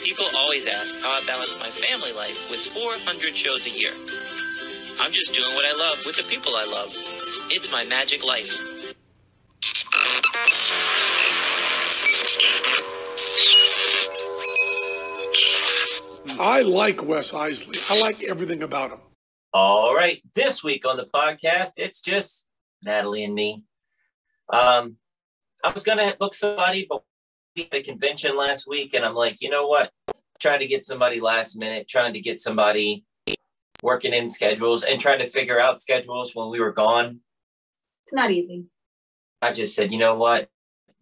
People always ask how I balance my family life with 400 shows a year. I'm just doing what I love with the people I love. It's my magic life. I like Wes Iseli. I like everything about him. All right. This week on the podcast, it's just Natalie and me. I was going to book somebody, but we had a convention last week, and I'm like, you know what? Trying to get somebody last minute, trying to get somebody working in schedules and trying to figure out schedules when we were gone. It's not easy. I just said, you know what?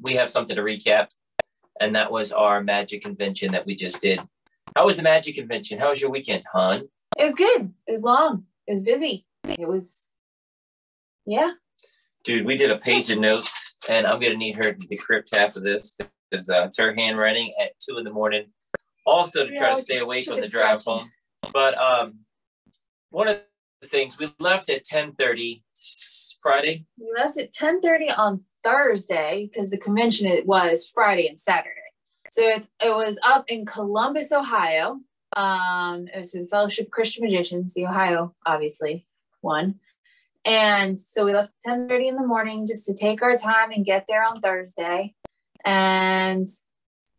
We have something to recap, and that was our Magic convention that we just did. How was the Magic convention? How was your weekend, hon? It was good. It was long. It was busy. It was, yeah. Dude, we did a page of notes, and I'm going to need her to decrypt half of this because it's her handwriting at 2 a.m. Also to try to stay awake on the drive home. But one of the things, we left at 10:30 Friday. We left at 10:30 on Thursday because the convention it was Friday and Saturday. So it was up in Columbus, Ohio. It was with the Fellowship of Christian Magicians, the Ohio, obviously, one. And so we left at 10:30 in the morning just to take our time and get there on Thursday. And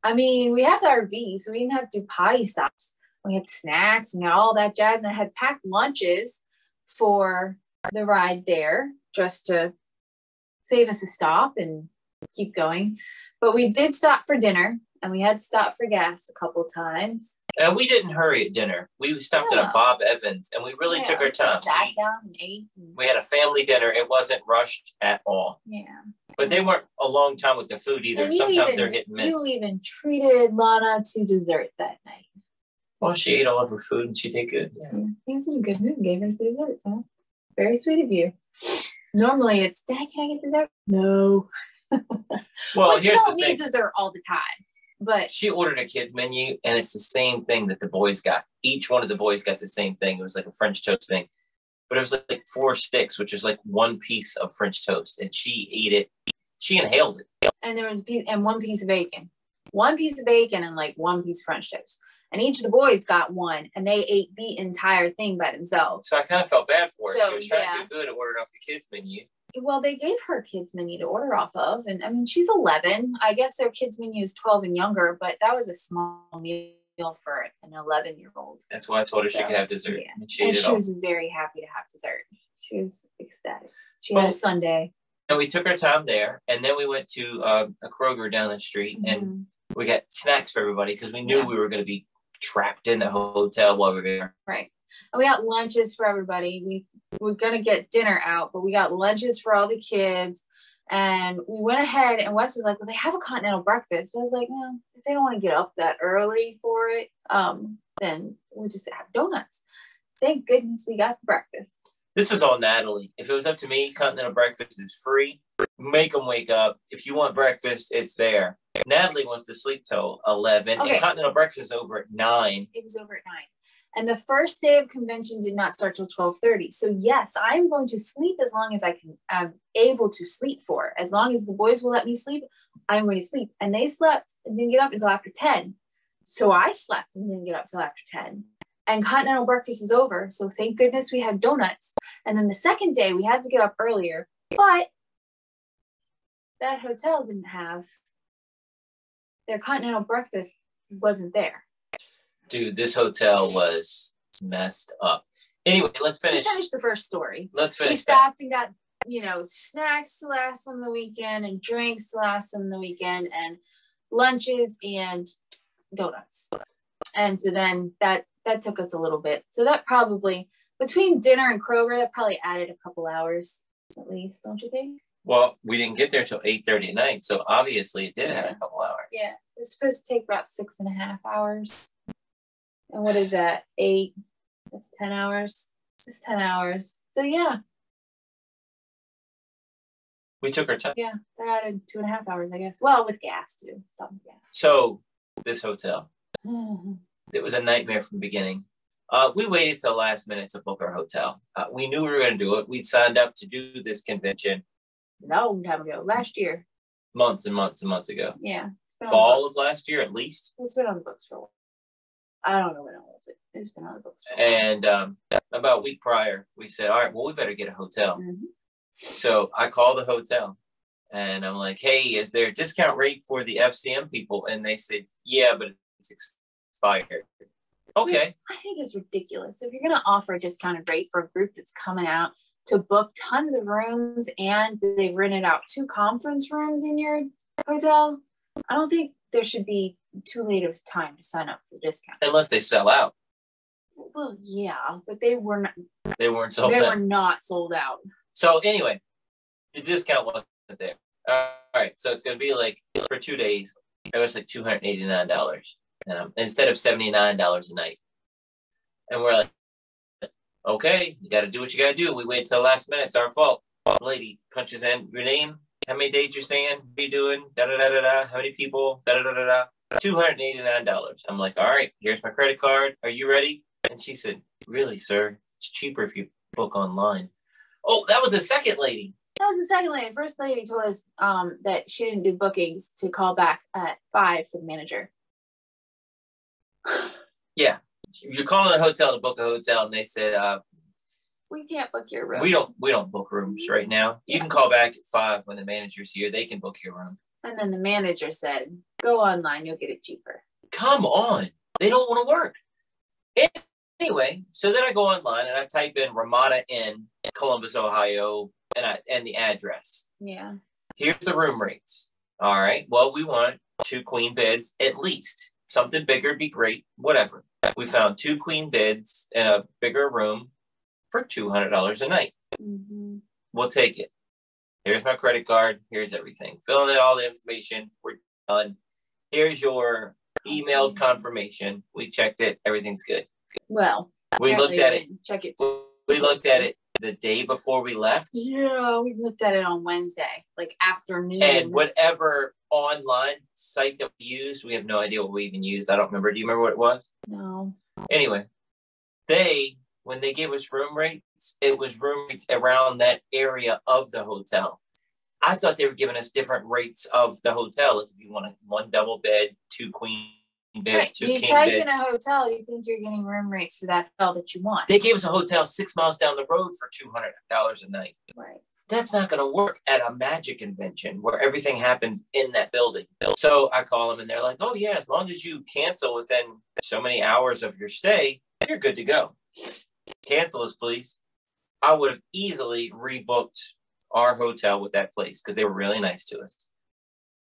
I mean, we have the RV, so we didn't have to do potty stops. We had snacks and all that jazz. And I had packed lunches for the ride there just to save us a stop and keep going. But we did stop for dinner, and we had to stop for gas a couple times. And we didn't hurry at dinner. We stopped at a Bob Evans, and we really took our time. Sat down and ate. We had a family dinner. It wasn't rushed at all. Yeah. But they weren't a long time with the food either. Sometimes they're hit and miss. You even treated Lana to dessert that night. Well, she ate all of her food, and she did good. Yeah. He was in a good mood and gave her some dessert. So very sweet of you. Normally, it's, Dad, can I get dessert? No. Well, but here's you don't the thing. need dessert all the time. But she ordered a kids menu, and it's the same thing that the boys got. Each one of the boys got the same thing. It was like a French toast thing, but it was like 4 sticks, which is like one piece of French toast, and she ate it. She inhaled it. And there was one piece of bacon, and like one piece of French toast. And each of the boys got one, and they ate the entire thing by themselves. So I kind of felt bad for her. So, she was trying to do good at ordering off the kids menu. Well, they gave her a kids menu to order off of. And I mean, she's 11. I guess their kids menu is 12 and younger, but that was a small meal for an 11-year-old. That's why I told her she could have dessert. Yeah. And she was very happy to have dessert. She was ecstatic. She had a sundae. And we took our time there. And then we went to a Kroger down the street, and we got snacks for everybody because we knew we were going to be trapped in the hotel while we were there. Right. And we got lunches for everybody. We were going to get dinner out, but we got lunches for all the kids. And we went ahead, and Wes was like, well, they have a continental breakfast. But I was like, no, if they don't want to get up that early for it, then we'll just have donuts. Thank goodness we got the breakfast. This is all Natalie. If it was up to me, continental breakfast is free. Make them wake up. If you want breakfast, it's there. Natalie wants to sleep till 11. Okay. And continental breakfast is over at 9. It was over at 9. And the first day of convention did not start till 12:30. So yes, I'm going to sleep as long as I'm able to sleep for. As long as the boys will let me sleep, I'm going to sleep. And they slept and didn't get up until after 10. So I slept and didn't get up till after 10. And continental breakfast is over. So thank goodness we had donuts. And then the second day we had to get up earlier, but that hotel didn't have their continental breakfast wasn't there. Dude, this hotel was messed up. Anyway, let's finish. To finish the first story. Let's finish. We stopped and got, snacks to last them the weekend and drinks to last them the weekend and lunches and donuts. And so then that took us a little bit. So that probably, between dinner and Kroger, that probably added a couple hours at least, don't you think? Well, we didn't get there till 8:30 at night, so obviously it did add a couple hours. Yeah, it was supposed to take about 6.5 hours. And what is that? 8? That's 10 hours. It's 10 hours. So yeah. We took our time. Yeah, that added 2.5 hours, I guess. Well, with gas too. Stop with gas. So this hotel, it was a nightmare from the beginning. We waited till last minute to book our hotel. We knew we were going to do it. We'd signed up to do this convention. No time ago. Last year. Months and months and months ago. Yeah. Fall of last year, at least. It's been on the books for a while. I don't know when it was. It's been on the books. And about a week prior, we said, all right, well, we better get a hotel. So I called the hotel and I'm like, hey, is there a discount rate for the FCM people? And they said, yeah, but it's expired. Okay. Which I think is ridiculous. If you're going to offer a discounted rate for a group that's coming out to book tons of rooms and they've rented out 2 conference rooms in your hotel, I don't think there should be too late of time to sign up for the discount. Unless they sell out. Well, yeah, but they weren't sold out. They were not sold out. So anyway, the discount wasn't there. All right, so it's going to be like for 2 days, it was like $289 instead of $79 a night. And we're like, okay, you got to do what you got to do. We wait till the last minute. It's our fault. Lady punches in your name, how many days you're staying, what are you doing, da-da-da-da-da, how many people, da-da-da-da-da, $289. I'm like, all right, here's my credit card. Are you ready? And she said, really, sir? It's cheaper if you book online. Oh, that was the second lady. That was the second lady. First lady told us that she didn't do bookings, to call back at 5 for the manager. Yeah. You're calling a hotel to book a hotel, and they said, we can't book your room. We don't book rooms right now. You can call back at 5 when the manager's here. They can book your room. And then the manager said, go online, you'll get it cheaper. Come on. They don't want to work. Anyway, so then I go online and I type in Ramada Inn, Columbus, Ohio, and the address. Yeah. Here's the room rates. All right. Well, we want 2 queen beds at least. Something bigger would be great. Whatever. We found 2 queen beds in a bigger room for $200 a night. We'll take it. Here's my credit card. Here's everything. Filling in all the information. We're done. Here's your emailed confirmation. We checked it. Everything's good. Well, we looked at it. Check it. We looked at it the day before we left. Yeah, we looked at it on Wednesday, like afternoon. And whatever online site that we used, we have no idea what we even used. I don't remember. Do you remember what it was? No. Anyway, when they gave us room rates, it was room rates around that area of the hotel. I thought they were giving us different rates of the hotel. Like if you want 1 double bed, 2 queen beds, right. 2 king beds. You type in a hotel, you think you're getting room rates for that hotel that you want. They gave us a hotel 6 miles down the road for $200 a night. Right. That's not going to work at a magic convention where everything happens in that building. So I call them and they're like, oh yeah, as long as you cancel within so many hours of your stay, you're good to go. Cancel us, please. I would have easily rebooked our hotel with that place because they were really nice to us.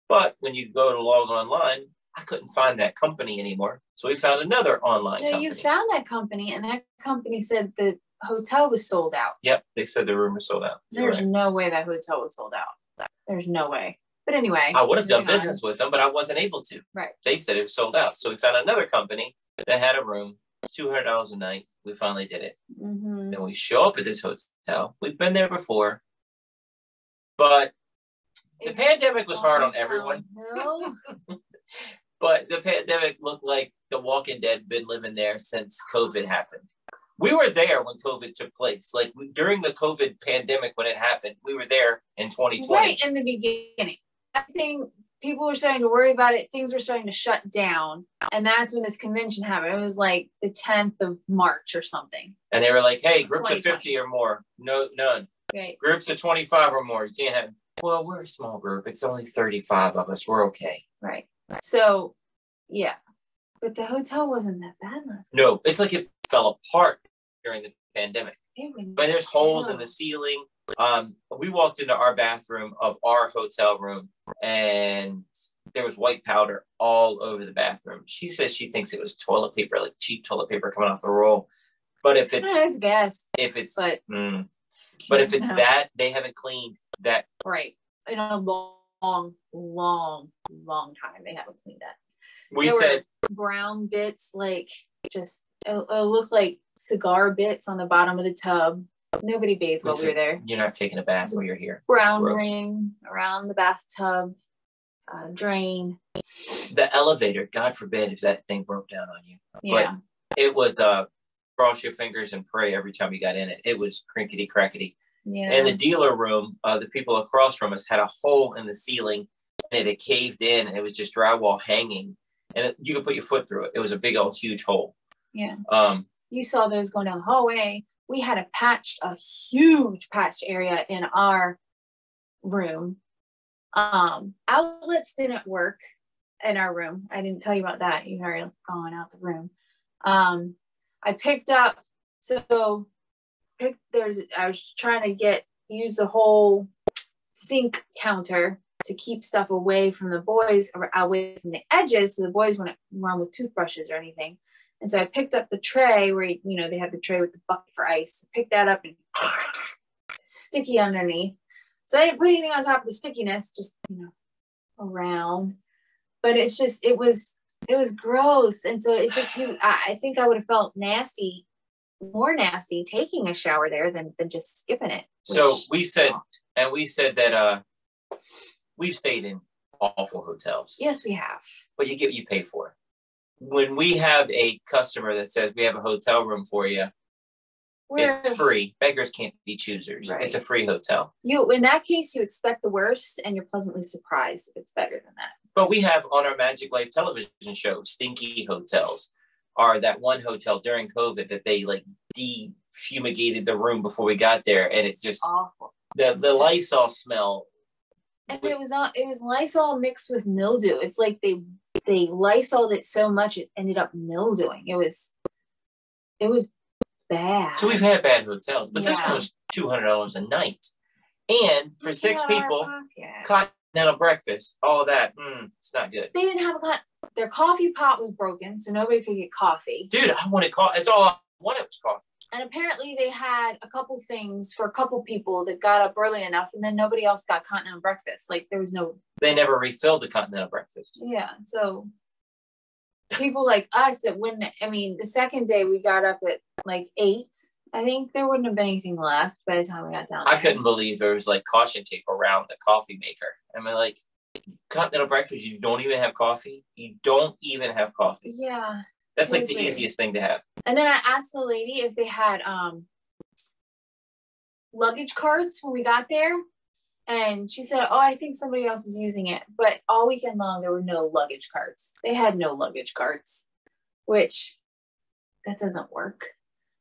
But when you go to log online, I couldn't find that company anymore. So we found another online company. You found that company, and that company said the hotel was sold out. Yep, they said the room was sold out. There's no way that hotel was sold out. There's no way. But anyway. I would have done business with them, but I wasn't able to. Right. They said it was sold out. So we found another company that had a room, $200 a night. We finally did it. Then we show up at this hotel. We've been there before. But the pandemic was hard on everyone. But the pandemic looked like The Walking Dead had been living there since COVID happened. We were there when COVID took place. Like during the COVID pandemic when it happened, we were there in 2020. Right in the beginning. I think people were starting to worry about it. Things were starting to shut down. And that's when this convention happened. It was like the 10th of March or something. And they were like, hey, groups of 50 or more. No, none. Right. Groups of 25 or more. You can't have. Well, we're a small group. It's only 35 of us. We're okay. Right. So, yeah. But the hotel wasn't that bad last time. No, it's like it fell apart during the pandemic. There's holes in the ceiling. We walked into our bathroom of our hotel room and there was white powder all over the bathroom. She says she thinks it was toilet paper, like cheap toilet paper coming off the roll. But if it's but if it's that, they haven't cleaned that. Right. In a long time, they haven't cleaned that. We said brown bits, like just it looked like cigar bits on the bottom of the tub. Nobody bathed while we were there. You're not taking a bath while you're here. Brown ring around the bathtub, drain. The elevator, God forbid if that thing broke down on you. Yeah. But it was cross your fingers and pray every time you got in it. It was crinkety crackety. Yeah. And the dealer room, the people across from us had a hole in the ceiling and it had caved in and it was just drywall hanging. and you could put your foot through it. It was a big old huge hole. Yeah. You saw those going down the hallway. We had a huge patched area in our room. Outlets didn't work in our room. I didn't tell you about that. You heard going out the room. I picked up, I was trying to use the whole sink counter to keep stuff away from the boys, or away from the edges, so the boys wouldn't run with toothbrushes or anything. And so I picked up the tray where, they have the tray with the bucket for ice. Picked that up and sticky underneath. So I didn't put anything on top of the stickiness, just, around. But it's just, it was gross. And so it just, I think I would have felt more nasty taking a shower there than just skipping it. So we said that we've stayed in awful hotels. Yes, we have. But you get what you pay for. When we have a customer that says we have a hotel room for you, it's free. Beggars can't be choosers. Right. It's a free hotel. In that case, you expect the worst and you're pleasantly surprised if it's better than that. But we have on our Magiclife television show, stinky hotels. Are that one hotel during COVID that they defumigated the room before we got there, and it's just awful. The Lysol smell. And it was Lysol mixed with mildew. It's like they Lysoled it so much it ended up mildewing. It was bad. So we've had bad hotels, but this one was $200 a night, and for 6 people, continental breakfast, all that. It's not good. They didn't have their coffee pot was broken, so nobody could get coffee. Dude, I wanted coffee. That's all I wanted was coffee. And apparently they had a couple things for a couple people that got up early enough, and then nobody else got continental breakfast. Like there was no. They never refilled the continental breakfast. Yeah, so people like us that wouldn't. I mean, the second day we got up at like 8. I think there wouldn't have been anything left by the time we got down there. I couldn't believe there was like caution tape around the coffee maker. I mean, like continental breakfast, you don't even have coffee. You don't even have coffee. Yeah. That's like the easiest thing to have. And then I asked the lady if they had luggage carts when we got there. And she said, I think somebody else is using it. But all weekend long, there were no luggage carts. They had no luggage carts, which that doesn't work.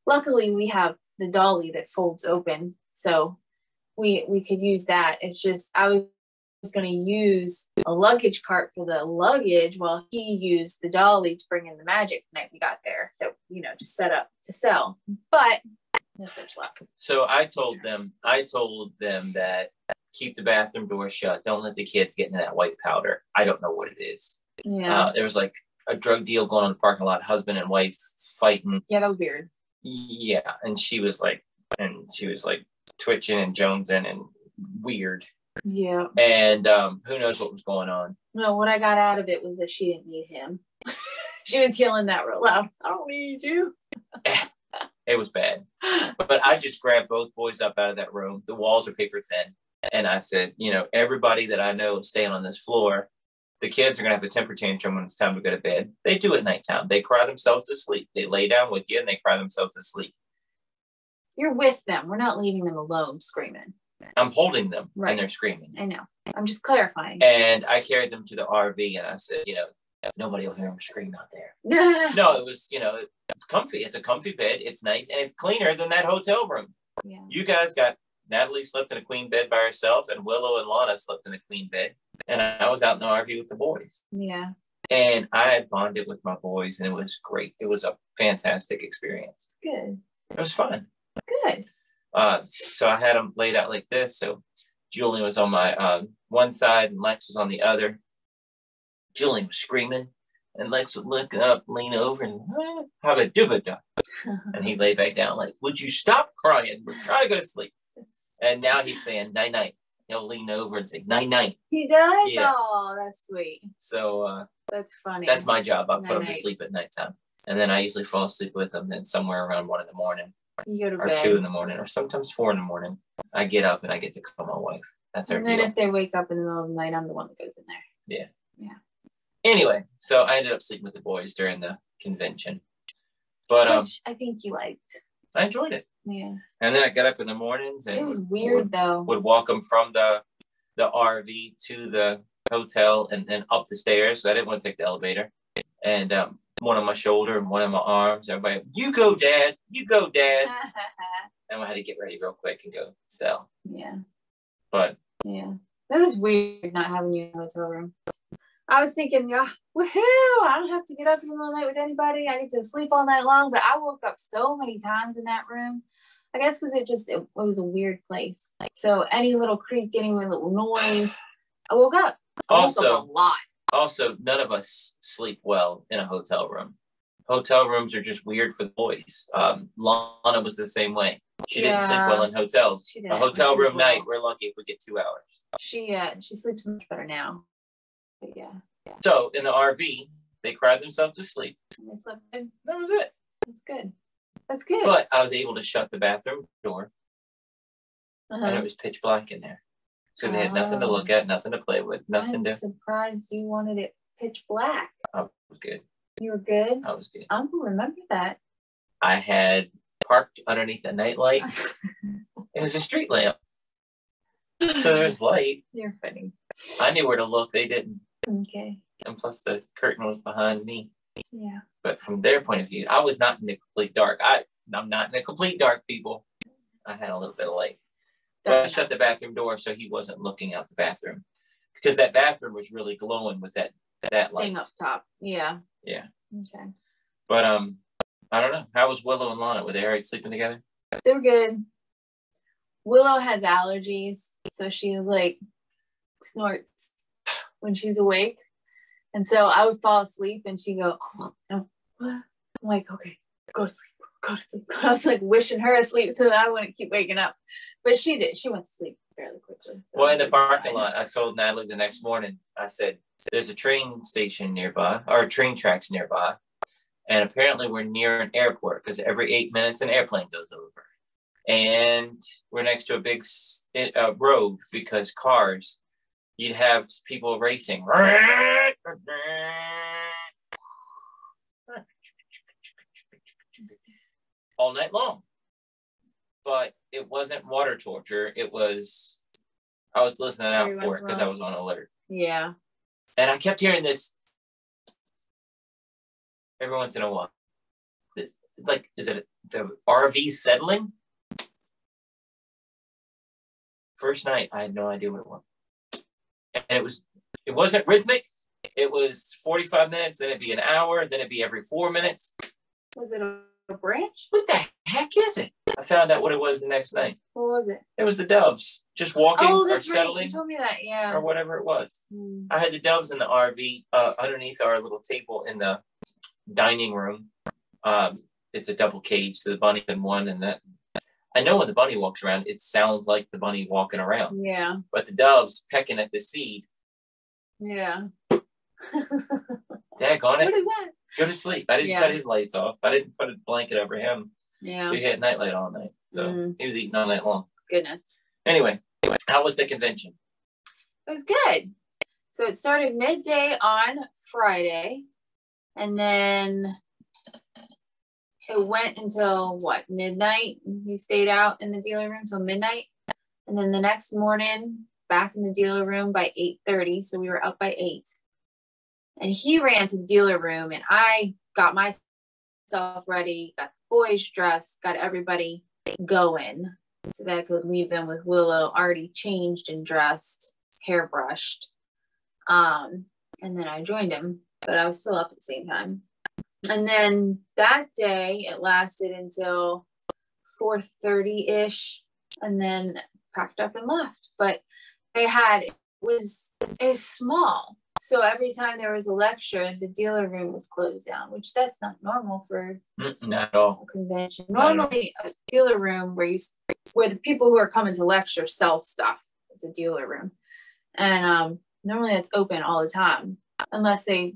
Luckily, we have the dolly that folds open. So we could use that. It's just, I was going to use a luggage cart for the luggage while he used the dolly to bring in the magic the night we got there that, just set up to sell, but no such luck. So I told them that keep the bathroom door shut. Don't let the kids get into that white powder. I don't know what it is. Yeah. There was like a drug deal going on in the parking lot, husband and wife fighting. Yeah, that was weird. Yeah. And she was like twitching and jonesing and weird. Yeah. And who knows what was going on. No, what I got out of it was that she didn't need him. She was yelling that real loud. I don't need you. It was bad. But I just grabbed both boys up out of that room. The walls are paper thin. And I said, everybody that I know is staying on this floor, the kids are going to have a temper tantrum when it's time to go to bed. They do at nighttime. They cry themselves to sleep. They lay down with you and they cry themselves to sleep. You're with them. We're not leaving them alone screaming. I'm holding them and they're screaming. I know. I'm just clarifying. And I carried them to the RV and I said, nobody will hear them scream out there. No, it was, it's comfy. It's a comfy bed. It's nice. And it's cleaner than that hotel room. Yeah. You guys Natalie slept in a queen bed by herself and Willow and Lana slept in a queen bed. And I was out in the RV with the boys. Yeah. And I bonded with my boys and it was great. It was a fantastic experience. Good. It was fun. Good. So I had them laid out like this. So Julian was on my one side and Lex was on the other. Julian was screaming and Lex would look up, lean over and have a dubba. And he lay back down like, would you stop crying? We're trying to go to sleep. And now he's saying night night. He'll lean over and say night night. He does? Yeah. Oh, that's sweet. So that's funny. That's my job. I put him to Night-night. sleep at nighttime. And then I usually fall asleep with him. Then somewhere around 1 a.m. You go to or bed. 2 a.m. or sometimes 4 a.m. I get up and I get to call my wife. That's our And then deal. if they wake up in the middle of the night, I'm the one that goes in there. Yeah. Yeah. Anyway, so I ended up sleeping with the boys during the convention. But Which I think you liked. I enjoyed it. Yeah. And then I got up in the mornings and It was weird though. would walk them from the RV to the hotel and then up the stairs. So I didn't want to take the elevator. and one on my shoulder and one on my arms. Everybody, you go, Dad. You go, Dad. And I had to get ready real quick and go sell. Yeah. But yeah, that was weird not having you in the hotel room. I was thinking, oh, woohoo! I don't have to get up in the middle of the night with anybody. I get to sleep all night long. But I woke up so many times in that room. I guess because it was a weird place. So any little creak, any little noise, I woke up. I woke up a lot. Also, none of us sleep well in a hotel room. Hotel rooms are just weird for the boys. Lana was the same way. She didn't sleep well in hotels. A hotel room night, we're lucky if we get 2 hours. She sleeps much better now. But yeah. So in the RV, they cried themselves to sleep. And they slept good. That was it. That's good. That's good. But I was able to shut the bathroom door, and it was pitch black in there. So they had nothing to look at, nothing to play with, nothing to. I'm surprised you wanted it pitch black. I was good. You were good? I was good. I'm going to remember that. I had parked underneath a night light. It was a street lamp. So there's light. You're funny. I knew where to look. They didn't. Okay. And plus the curtain was behind me. Yeah. But from their point of view, I was not in the complete dark. I'm not in the complete dark, people. I had a little bit of light. But I shut the bathroom door so he wasn't looking out the bathroom. Because that bathroom was really glowing with that light. Thing up top. Yeah. Yeah. Okay. But I don't know. How was Willow and Lana? Were they all right sleeping together? They were good. Willow has allergies, so she like snorts when she's awake. And so I would fall asleep and she'd go, oh, no. I'm like, okay, go to sleep, go to sleep. I was like wishing her asleep so that I wouldn't keep waking up. But she did. She went to sleep fairly quickly. So well, in the parking lot, I told Natalie the next morning, I said, there's a train station nearby, or train tracks nearby. And apparently we're near an airport because every 8 minutes an airplane goes over. And we're next to a big road because cars, you'd have people racing all night long. But it wasn't water torture. It was, I was listening out for it because I was on alert. Yeah. And I kept hearing this every once in a while. It's like, is it the RV settling? First night, I had no idea what it was. And it wasn't rhythmic. It was 45 minutes, then it'd be an hour, then it'd be every 4 minutes. Was it a branch? What the heck is it? I found out what it was the next night. What was it? It was the doves just walking or settling. Right. You told me that, yeah. Or whatever it was. I had the doves in the RV underneath our little table in the dining room. It's a double cage, so the bunny's in one, and that. I know when the bunny walks around, it sounds like the bunny walking around. Yeah. But the doves pecking at the seed. Yeah. Daggone it. What is that? Go to sleep. I didn't cut his lights off. I didn't put a blanket over him. Yeah. So he had nightlight all night. So he was eating all night long. Goodness. Anyway, how was the convention? It was good. So it started midday on Friday. And then it went until midnight. We stayed out in the dealer room till midnight. And then the next morning, back in the dealer room by 8:30. So we were up by 8. And he ran to the dealer room and I got myself ready, got the boys dressed, got everybody going so that I could leave them with Willow already changed and dressed, hairbrushed. And then I joined him, but I was still up at the same time. And then that day it lasted until 4:30-ish and then packed up and left. But it was small. So every time there was a lecture, the dealer room would close down, which that's not normal for not at all. A convention. Normally, a dealer room where the people who are coming to lecture sell stuff is a dealer room, and normally it's open all the time unless they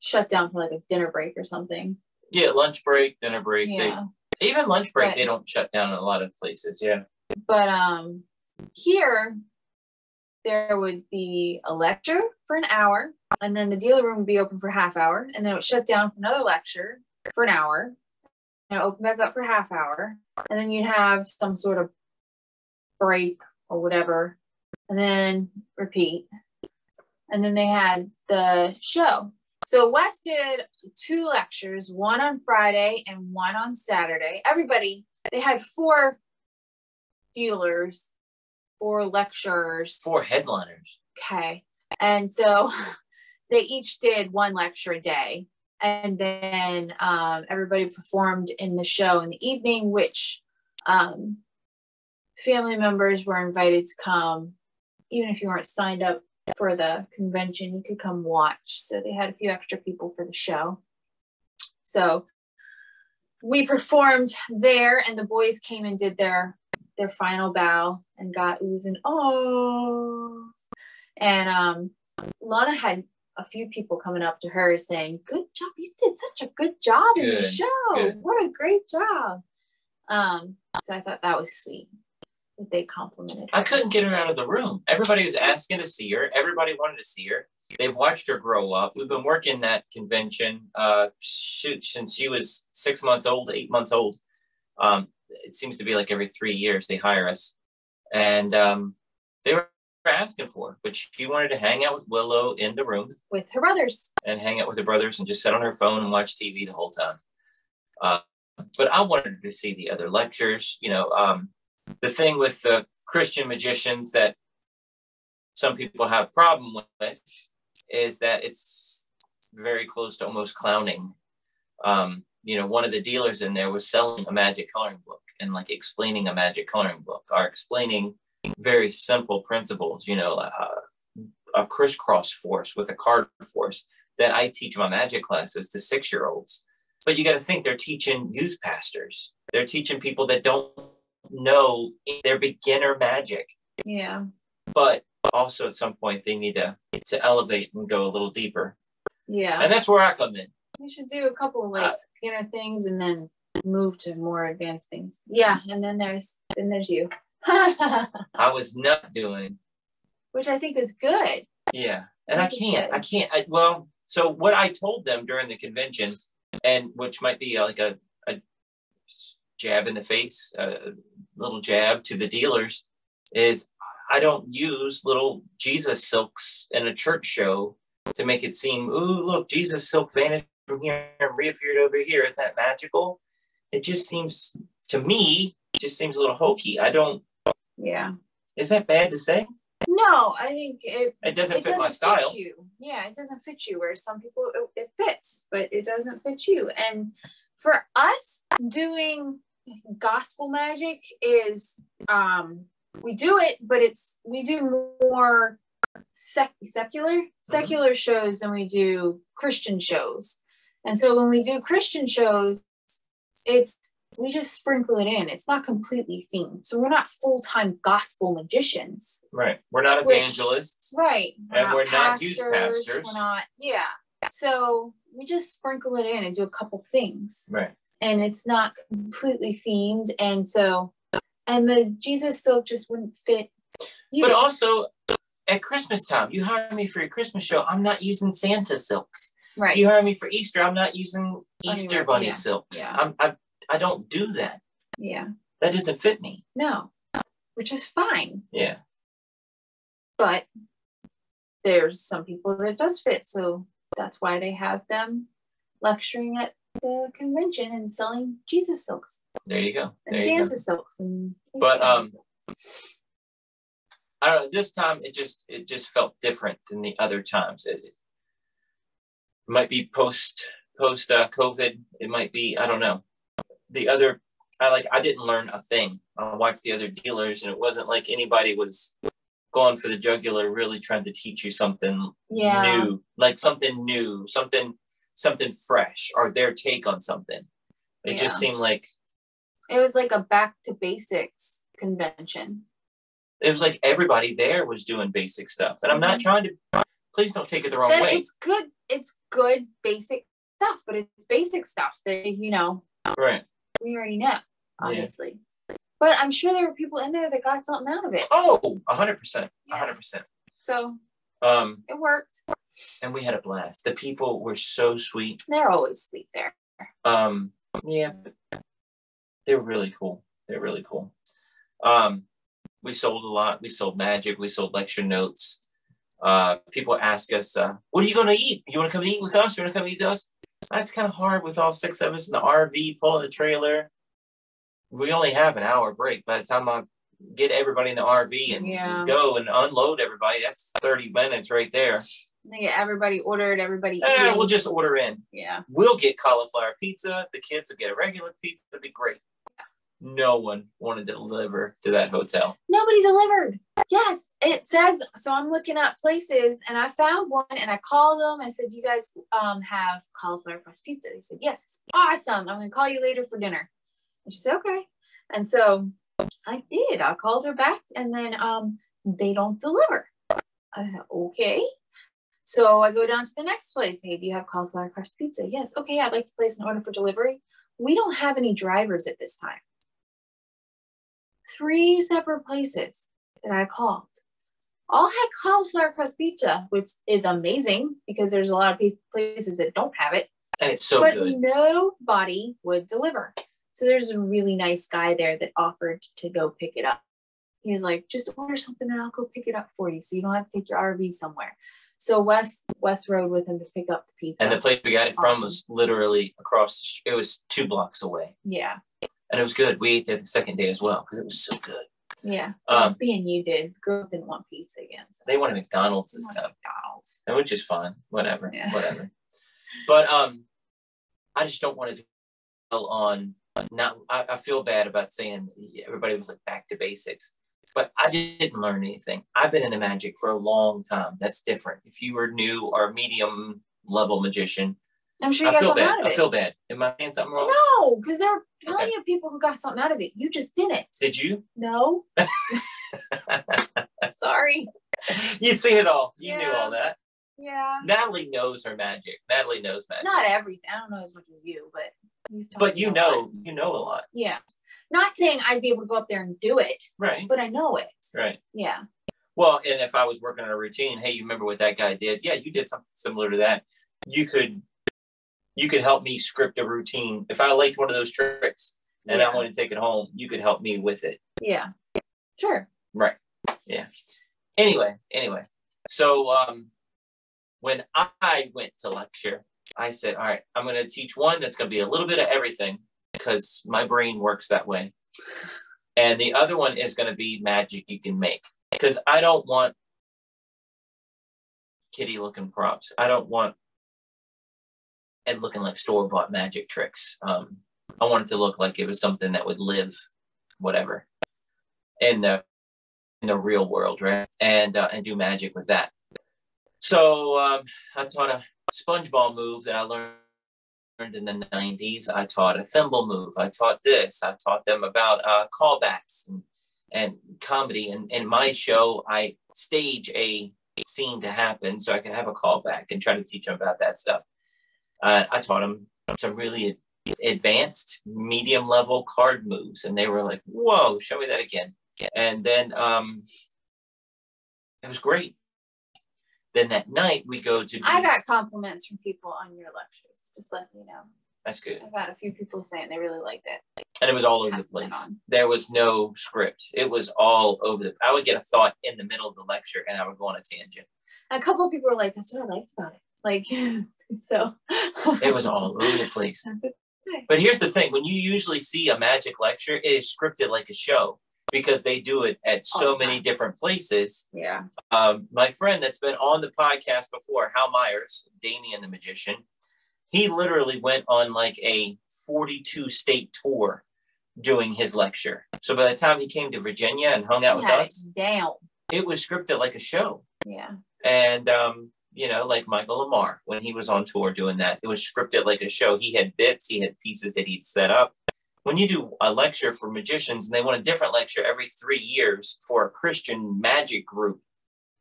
shut down for like a dinner break or something. Yeah, lunch break, dinner break. Yeah. Even lunch break, they don't shut down in a lot of places. Yeah. But here there would be a lecture for an hour, and then the dealer room would be open for half hour, and then it would shut down for another lecture for an hour, and open back up for half hour, and then you'd have some sort of break or whatever, and then repeat. And then they had the show. So Wes did 2 lectures, one on Friday and one on Saturday. Everybody, they had 4 dealers, 4 lecturers. 4 headliners. Okay. And so they each did 1 lecture a day. And then everybody performed in the show in the evening, which family members were invited to come. Even if you weren't signed up for the convention, you could come watch. So they had a few extra people for the show. So we performed there, and the boys came and did their final bow and got oohs and ohs. And Lana had a few people coming up to her saying, "Good job, you did such a good job in the show. Good. What a great job." So I thought that was sweet that they complimented her. I couldn't get her out of the room. Everybody was asking to see her. Everybody wanted to see her. They've watched her grow up. We've been working that convention since she was 6 months old, 8 months old. It seems to be like every 3 years they hire us. And they were asking for her, but she wanted to hang out with Willow in the room. With her brothers. And hang out with her brothers and just sit on her phone and watch TV the whole time. But I wanted her to see the other lectures. You know, the thing with the Christian magicians that some people have a problem with is that it's very close to almost clowning. You know, one of the dealers in there was selling a magic coloring book and like explaining a magic coloring book or explaining very simple principles, you know, a crisscross force with a card force that I teach my magic classes to 6-year-olds. But you got to think they're teaching youth pastors. They're teaching people that don't know their beginner magic. Yeah. But also at some point they need to elevate and go a little deeper. Yeah. And that's where I come in. You should do a couple of like beginner things and then move to more advanced things. Yeah. And then there's you. I was not doing. Which I think is good. Yeah. And I can't. Well, so what I told them during the convention, and which might be like a jab in the face, a little jab to the dealers, is I don't use little Jesus silks in a church show to make it seem, ooh, look, Jesus silk vanished from here and reappeared over here. Isn't that magical? It just seems, to me, a little hokey. I don't. Yeah. Is that bad to say? No, I think it doesn't fit my style. Fit you. Yeah, it doesn't fit you. Where some people it fits, but it doesn't fit you. And for us, doing gospel magic is we do it, but we do more secular shows than we do Christian shows. And so when we do Christian shows, we just sprinkle it in. It's not completely themed. So we're not full-time gospel magicians. Right. We're not evangelists. Right. We're not youth pastors. We're not, yeah. So we just sprinkle it in and do a couple things. Right. And it's not completely themed. And the Jesus silk just wouldn't fit you. But also, at Christmas time, you hire me for your Christmas show, I'm not using Santa silks. Right. You hire me for Easter, I'm not using Easter bunny silks. Yeah. I don't do that. Yeah. That doesn't fit me. No. Which is fine. Yeah. But there's some people that it does fit. So that's why they have them lecturing at the convention and selling Jesus silks. There you go. And Santa silks. And but I don't know, this time it just felt different than the other times. It might be post COVID. It might be, I don't know. I didn't learn a thing. I watched the other dealers, and it wasn't like anybody was going for the jugular, really trying to teach you something new, like something new, something fresh, or their take on something. It just seemed like it was like a back to basics convention. It was like everybody there was doing basic stuff, and I'm not trying to. Please don't take it the wrong way. It's good. It's good basic stuff, but it's basic stuff that right. We already know, obviously. Yeah. But I'm sure there were people in there that got something out of it. Oh, 100%. 100%. So it worked. And we had a blast. The people were so sweet. They're always sweet there. Yeah, but they're really cool. They're really cool. We sold a lot. We sold magic. We sold lecture notes. People ask us, what are you going to eat? You want to come eat with us? You want to come eat with us? That's kind of hard with all 6 of us in the RV, pulling the trailer. We only have an hour break. By the time I get everybody in the RV and go and unload everybody, that's 30 minutes right there. They get everybody ordered, everybody eating. We'll just order in. Yeah. We'll get cauliflower pizza. The kids will get a regular pizza. It'll be great. No one wanted to deliver to that hotel. Nobody delivered. Yes, it says. So I'm looking at places, and I found one, and I called them. I said, "Do you guys have cauliflower crust pizza?" They said, "Yes." Awesome. I'm gonna call you later for dinner. And she said, "Okay." And so I did. I called her back, and then they don't deliver. I said, "Okay." So I go down to the next place. "Hey, do you have cauliflower crust pizza?" "Yes." "Okay, I'd like to place an order for delivery." We don't have any drivers at this time. 3 separate places that I called all had cauliflower crust pizza, which is amazing because there's a lot of places that don't have it. And it's so good. But nobody would deliver. So there's a really nice guy there that offered to go pick it up. He was like, "Just order something and I'll go pick it up for you so you don't have to take your RV somewhere." So Wes rode with him to pick up the pizza. And the place we got it from was literally across the street. It was 2 blocks away. Yeah. And it was good. We ate there the second day as well because it was so good. Yeah. Being you did. The girls didn't want pizza again. So. They wanted McDonald's this time. McDonald's. Which is fine. Whatever. Yeah. Whatever. But I just don't want to dwell on I feel bad about saying everybody was like back to basics. But I didn't learn anything. I've been into magic for a long time. That's different. If you were new or medium level magician, I'm sure you got something out of it. I feel bad. Am I saying something wrong? No, because there are plenty of people who got something out of it. You just didn't. Did you? No. Sorry. You'd seen it all. You knew all that. Yeah. Natalie knows her magic. Natalie knows magic. Not everything. I don't know as much as you, but you know a lot. Yeah. Not saying I'd be able to go up there and do it. Right. But I know it. Right. Yeah. Well, and if I was working on a routine, hey, you remember what that guy did? Yeah, you did something similar to that. You could help me script a routine. If I liked one of those tricks and I want to take it home, you could help me with it. Yeah. Sure. Right. Yeah. Anyway. So when I went to lecture, I said, all right, I'm going to teach one that's going to be a little bit of everything because my brain works that way. And the other one is going to be magic you can make because I don't want kitty looking props. I don't want it looking like store-bought magic tricks. I want it to look like it was something that would live, whatever, in the real world, right? And do magic with that. So I taught a sponge ball move that I learned in the 90s. I taught a thimble move. I taught this. I taught them about callbacks and comedy. And in my show, I stage a scene to happen so I can have a callback and try to teach them about that stuff. I taught them some really advanced medium level card moves. And they were like, whoa, show me that again. And then it was great. Then that night we go to. I got compliments from people on your lectures. Just letting you know. That's good. I've had a few people saying they really liked it. And it was all over the place. There was no script. It was all over I would get a thought in the middle of the lecture and I would go on a tangent. A couple of people were like, "That's what I liked about it." Like, so. It was all over the place. But here's the thing: when you usually see a magic lecture, it is scripted like a show. Because they do it at so many different places. Yeah. My friend that's been on the podcast before, Hal Myers, Damien the Magician, he literally went on like a 42 state tour doing his lecture. So by the time he came to Virginia and hung out with us, it was scripted like a show. Yeah. And, like Michael Lamar, when he was on tour doing that, it was scripted like a show. He had bits, he had pieces that he'd set up. When you do a lecture for magicians and they want a different lecture every 3 years for a Christian magic group,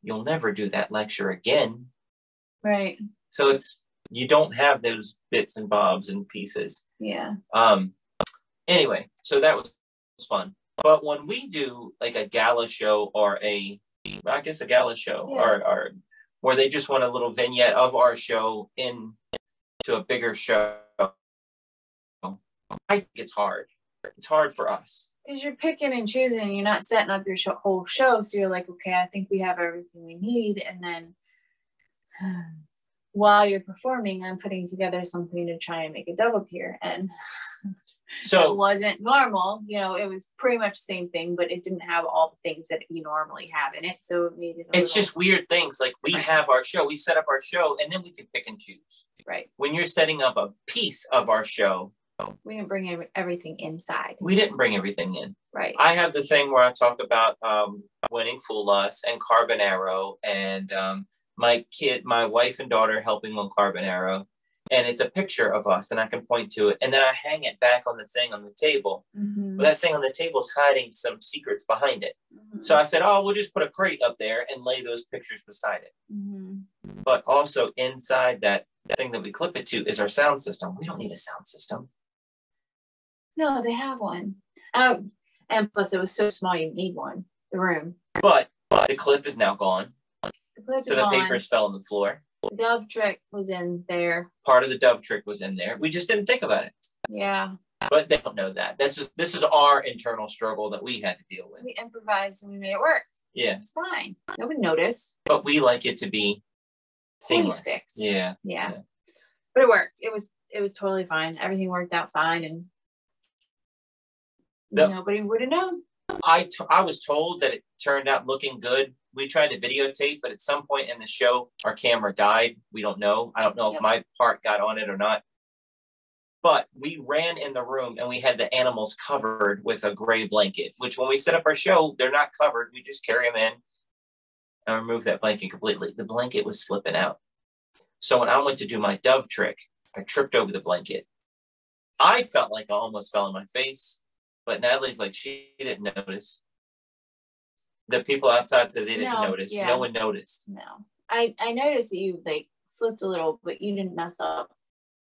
you'll never do that lecture again. Right. So you don't have those bits and bobs and pieces. Yeah. Anyway, so that was fun. But when we do like a gala show or a gala show or where they just want a little vignette of our show into a bigger show, I think it's hard It's hard for us. Because you're picking and choosing. You're not setting up your whole show. So you're like, okay, I think we have everything we need. And then while you're performing, I'm putting together something to try and make a dove appear. And so it wasn't normal. You know, it was pretty much the same thing, but it didn't have all the things that you normally have in it. So it made it it's just weird things. Like we have our show, we set up our show, and then we can pick and choose. Right. When you're setting up a piece of our show, we didn't bring everything inside. We didn't bring everything in. Right. I have the thing where I talk about winning Fool Us and Carbonaro, and my wife and daughter helping on Carbonaro. And it's a picture of us, and I can point to it. And then I hang it back on the thing on the table. Mm-hmm. But that thing on the table is hiding some secrets behind it. Mm-hmm. So I said, oh, we'll just put a crate up there and lay those pictures beside it. Mm-hmm. But also inside that thing that we clip it to is our sound system. We don't need a sound system. No, they have one. Oh, and plus it was so small you need one. The room. But the clip is now gone. So the papers fell on the floor. The dove trick was in there. Part of the dove trick was in there. We just didn't think about it. Yeah. But they don't know that. This is our internal struggle that we had to deal with. We improvised and we made it work. Yeah. It's fine. Nobody noticed. But we like it to be seamless. Yeah. But it worked. It was totally fine. Everything worked out fine, and nobody would have known. I was told that it turned out looking good. We tried to videotape, but at some point in the show, our camera died. We don't know. I don't know if my part got on it or not. But we ran in the room and we had the animals covered with a gray blanket, which when we set up our show, they're not covered. We just carry them in and remove that blanket completely. The blanket was slipping out. So when I went to do my dove trick, I tripped over the blanket. I felt like I almost fell on my face, but Natalie's like, she didn't notice. The people outside said they didn't notice. Yeah. No one noticed. No. I noticed that you like slipped a little, but you didn't mess up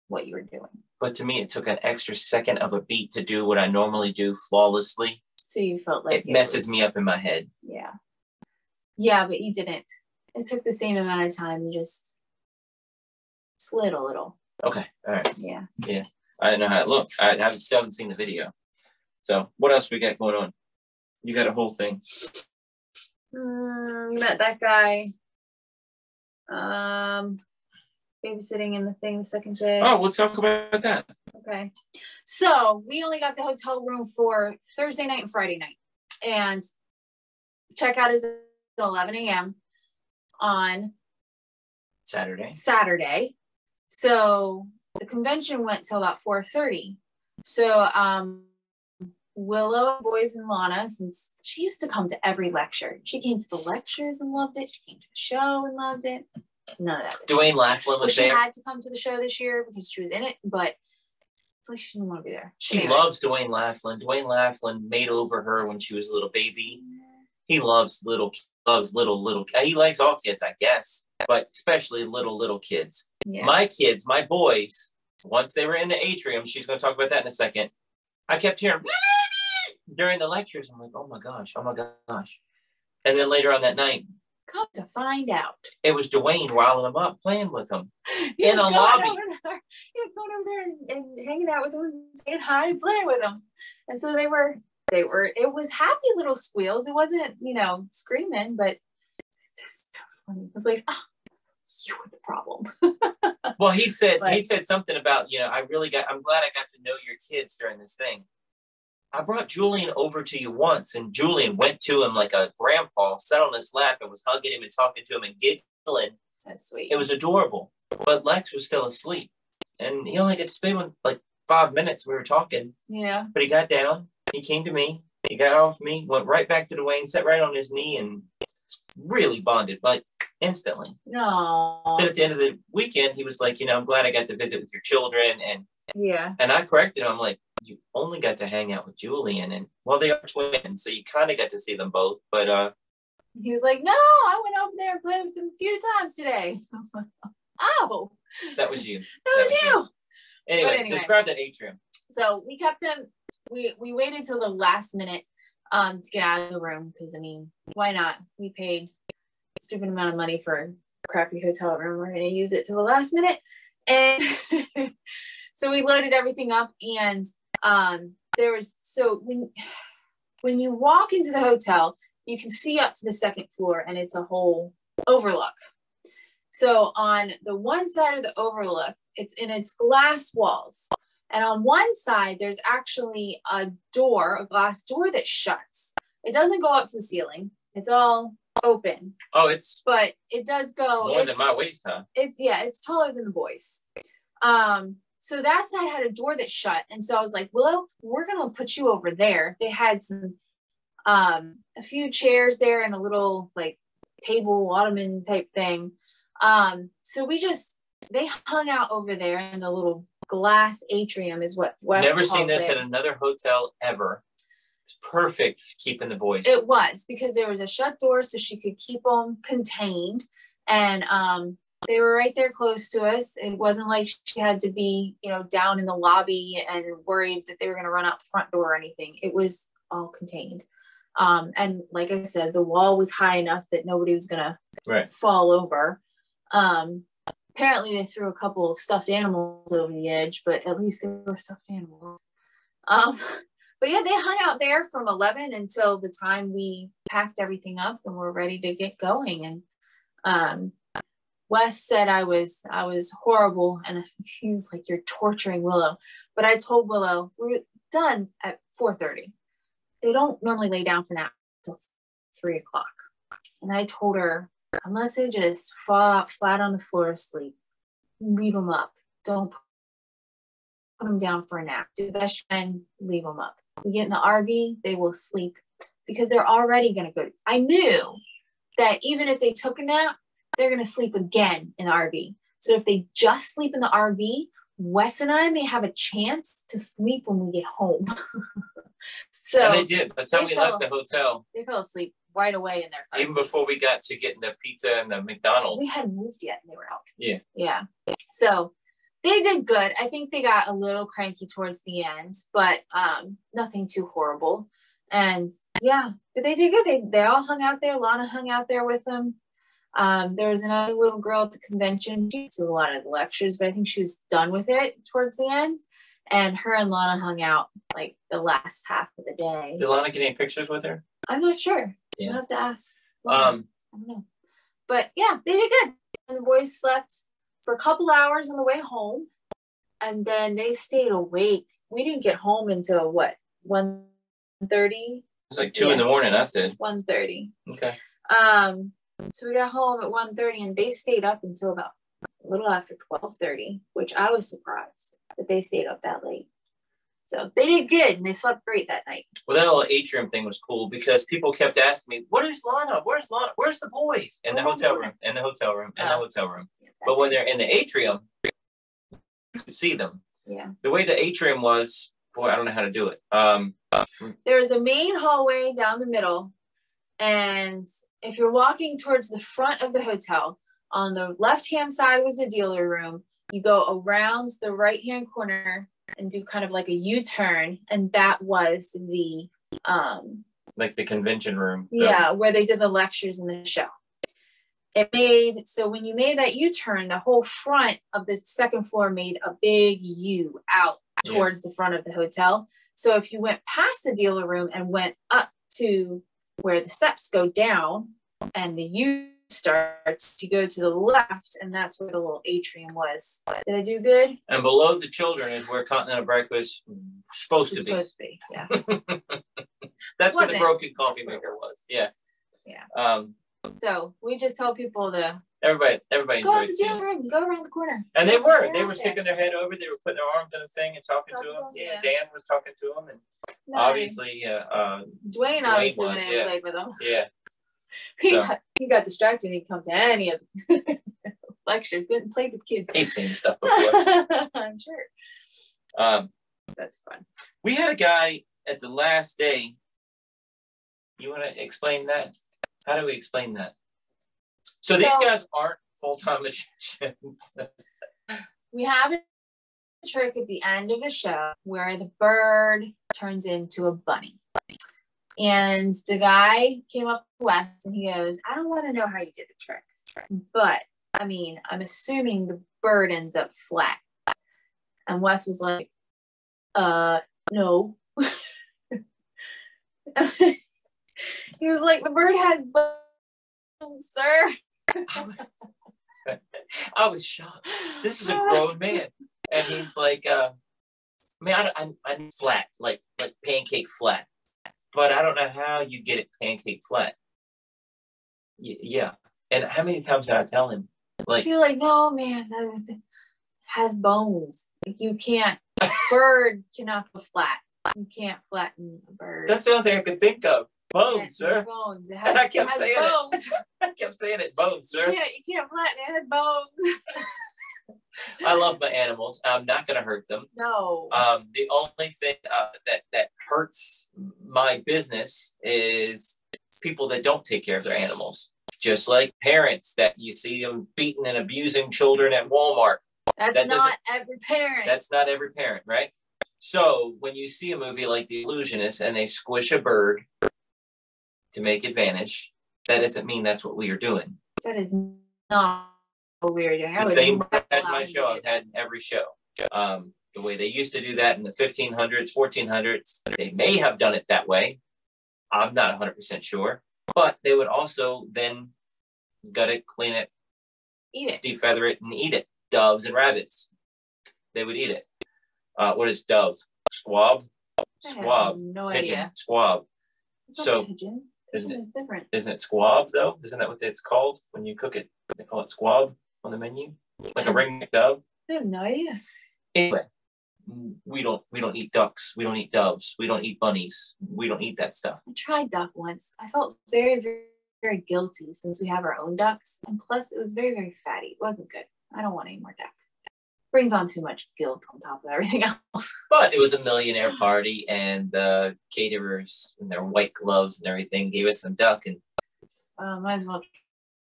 what you were doing. But to me, it took an extra second of a beat to do what I normally do flawlessly. So you felt like it messes me up in my head. Yeah. Yeah, but you didn't. It took the same amount of time. You just slid a little. Okay. All right. Yeah. Yeah. I didn't know how it looked. I still haven't seen the video. So what else we got going on? You got a whole thing. Met that guy. Babysitting in the thing the second day. Oh, let's talk about that. Okay. So we only got the hotel room for Thursday night and Friday night. And checkout is at 11 a.m. on Saturday. So the convention went till about 4:30. So Willow, boys, and Lana, since she used to come to every lecture. She came to the lectures and loved it. She came to the show and loved it. None of that. Dwayne Laughlin was there. She had to come to the show this year because she was in it, but it's like she didn't want to be there. She loves Dwayne Laughlin. Dwayne Laughlin made over her when she was a little baby. He loves little. He likes all kids, I guess, but especially little kids. Yeah. My kids, my boys, once they were in the atrium, she's going to talk about that in a second. I kept hearing during the lectures. I'm like, oh my gosh. And then later on that night, come to find out, it was Dwayne riling them up, playing with them in a lobby. He was going over there and hanging out with them, and saying hi and playing with them. And so they were, it was happy little squeals. It wasn't, screaming, but it's so funny. It was like, oh, you were the problem. Well, he said something about, I'm glad I got to know your kids during this thing. I brought Julian over to you once, and Julian went to him like a grandpa, sat on his lap and was hugging him and talking to him and giggling. That's sweet. It was adorable. But Lex was still asleep, and he only got to spend like 5 minutes. We were talking. Yeah. But he got down. He came to me. He got off me, went right back to Dwayne, sat right on his knee, and really bonded, like instantly. No. Then at the end of the weekend, he was like, I'm glad I got to visit with your children. And I corrected him. I'm like, you only got to hang out with Julian, and they are twins, so you kind of got to see them both. But he was like, no, I went over there and played with them a few times today. Oh, that was you. That was you. Anyway, describe that atrium. So we kept them. We waited till the last minute to get out of the room because why not? We paid a stupid amount of money for a crappy hotel room. We're going to use it till the last minute, and so we loaded everything up, and so when you walk into the hotel, you can see up to the second floor, and it's a whole overlook. So on the one side of the overlook, it's in its glass walls. And on one side, there's actually a glass door that shuts. It doesn't go up to the ceiling. It's all open. Oh, but it does go more than my waist, huh? It's taller than the boys. So that side had a door that shut. And so I was like, well, we're going to put you over there. They had a few chairs there and a little like table ottoman type thing. So they hung out over there in the little glass atrium is what Wes Never seen this it. at another hotel ever. It's perfect for keeping the boys. It was, because there was a shut door so she could keep them contained. And they were right there close to us. It wasn't like she had to be, down in the lobby and worried that they were going to run out the front door or anything. It was all contained. And like I said, the wall was high enough that nobody was going to fall over. Apparently they threw a couple of stuffed animals over the edge, but at least they were stuffed animals. But yeah, they hung out there from 11 until the time we packed everything up and we're ready to get going. And Wes said I was horrible, and he was like, "You're torturing Willow." But I told Willow we're done at 4:30. They don't normally lay down for nap until 3 o'clock. And I told her, unless they just fall out flat on the floor asleep, leave them up. Don't put them down for a nap. Do the best you can, leave them up. We get in the RV, they will sleep because they're already going to go. I knew that even if they took a nap, they're going to sleep again in the RV. So if they just sleep in the RV, Wes and I may have a chance to sleep when we get home. So and they did. By the time we left the hotel, they fell asleep right away in their cars. Even before we got to getting the pizza and the McDonald's. We hadn't moved yet and they were out. Yeah. Yeah. So they did good. I think they got a little cranky towards the end, but nothing too horrible. And yeah, but they did good. They all hung out there. Lana hung out there with them. There was another little girl at the convention. She did a lot of the lectures, but I think she was done with it towards the end. And her and Lana hung out like the last half of the day. Did Lana get any pictures with her? I'm not sure. Yeah. I'll have to ask. I don't know. But yeah, they did good. And the boys slept for a couple hours on the way home. And then they stayed awake. We didn't get home until what? 1:30? It was like 2 in the morning, I said. 1:30. Okay. So we got home at 1:30 and they stayed up until about a little after 12:30, which I was surprised that they stayed up that late. So they did good and they slept great that night. Well, that little atrium thing was cool because people kept asking me, "Where's Lana? Where's Lana? Where's the boys?" In the hotel room, in the hotel room, in the hotel room. Yeah, but when they're in the atrium, you could see them. Yeah. The way the atrium was, boy, I don't know how to do it. There was a main hallway down the middle, and if you're walking towards the front of the hotel, on the left-hand side was the dealer room. You go around the right-hand corner and do kind of like a U-turn, and that was the like the convention room. Yeah, where they did the lectures and the show. So when you made that U-turn, the whole front of the second floor made a big U out towards the front of the hotel. So if you went past the dealer room and went up to where the steps go down and the U starts, to go to the left, and that's where the little atrium was. Did I do good? And below the children is where Continental Breakfast was supposed to be. Yeah. That's where the broken coffee maker was. Yeah. Yeah. So we just tell people to everybody go out enjoyed the dealer room, go around the corner. And they were sticking their head over, they were putting their arms in the thing and talking to them. Yeah. Dan was talking to them, and obviously Dwayne obviously went in and played with them. Yeah. He got distracted and he'd come to any of the lectures, didn't play with kids. He'd seen stuff before. I'm sure. That's fun. We had a guy at the last day. You want to explain that? How do we explain that? So these guys aren't full-time magicians. We have a trick at the end of the show where the bird turns into a bunny. And the guy came up to Wes and he goes, "I don't want to know how you did the trick, but I mean, I'm assuming the bird ends up flat." And Wes was like, no. He was like, the bird has bones, sir. I was shocked. This is a grown man, and he's like, man, I'm flat, like pancake flat, but I don't know how you get it pancake flat. Yeah, and how many times did I tell him? Like, you're like, no, man, has bones. Like, you can't. Bird cannot go flat. You can't flatten a bird. That's the only thing I could think of. Bones, sir. Bones. And I kept saying it. I kept saying it. Bones, sir. You can't flatten it. It has bones. I love my animals. I'm not going to hurt them. No. The only thing that hurts my business is people that don't take care of their animals. Just like parents that you see them beating and abusing children at Walmart. That's not every parent. That's not every parent, right? So when you see a movie like The Illusionist and they squish a bird to make it vanish, that doesn't mean that's what we are doing. That is not what we are doing. The same at my show. I've had in every show. The way they used to do that in the 1500s, 1400s, they may have done it that way. I'm not 100% sure. But they would also then gut it, clean it, eat it, defeather it, and eat it. Doves and rabbits, they would eat it. What is dove? Squab? Squab. No pigeon. idea. Squab. It's so pigeon. Isn't it different? Isn't it squab though? Isn't that what it's called when you cook it? They call it squab on the menu, like a ringneck dove. I have no idea. Anyway, we don't eat ducks. We don't eat doves. We don't eat bunnies. We don't eat that stuff. I tried duck once. I felt very, very, very guilty since we have our own ducks, and plus it was very, very fatty. It wasn't good. I don't want any more duck. Brings on too much guilt on top of everything else. But it was a millionaire party, and the caterers in their white gloves and everything gave us some duck, and might as well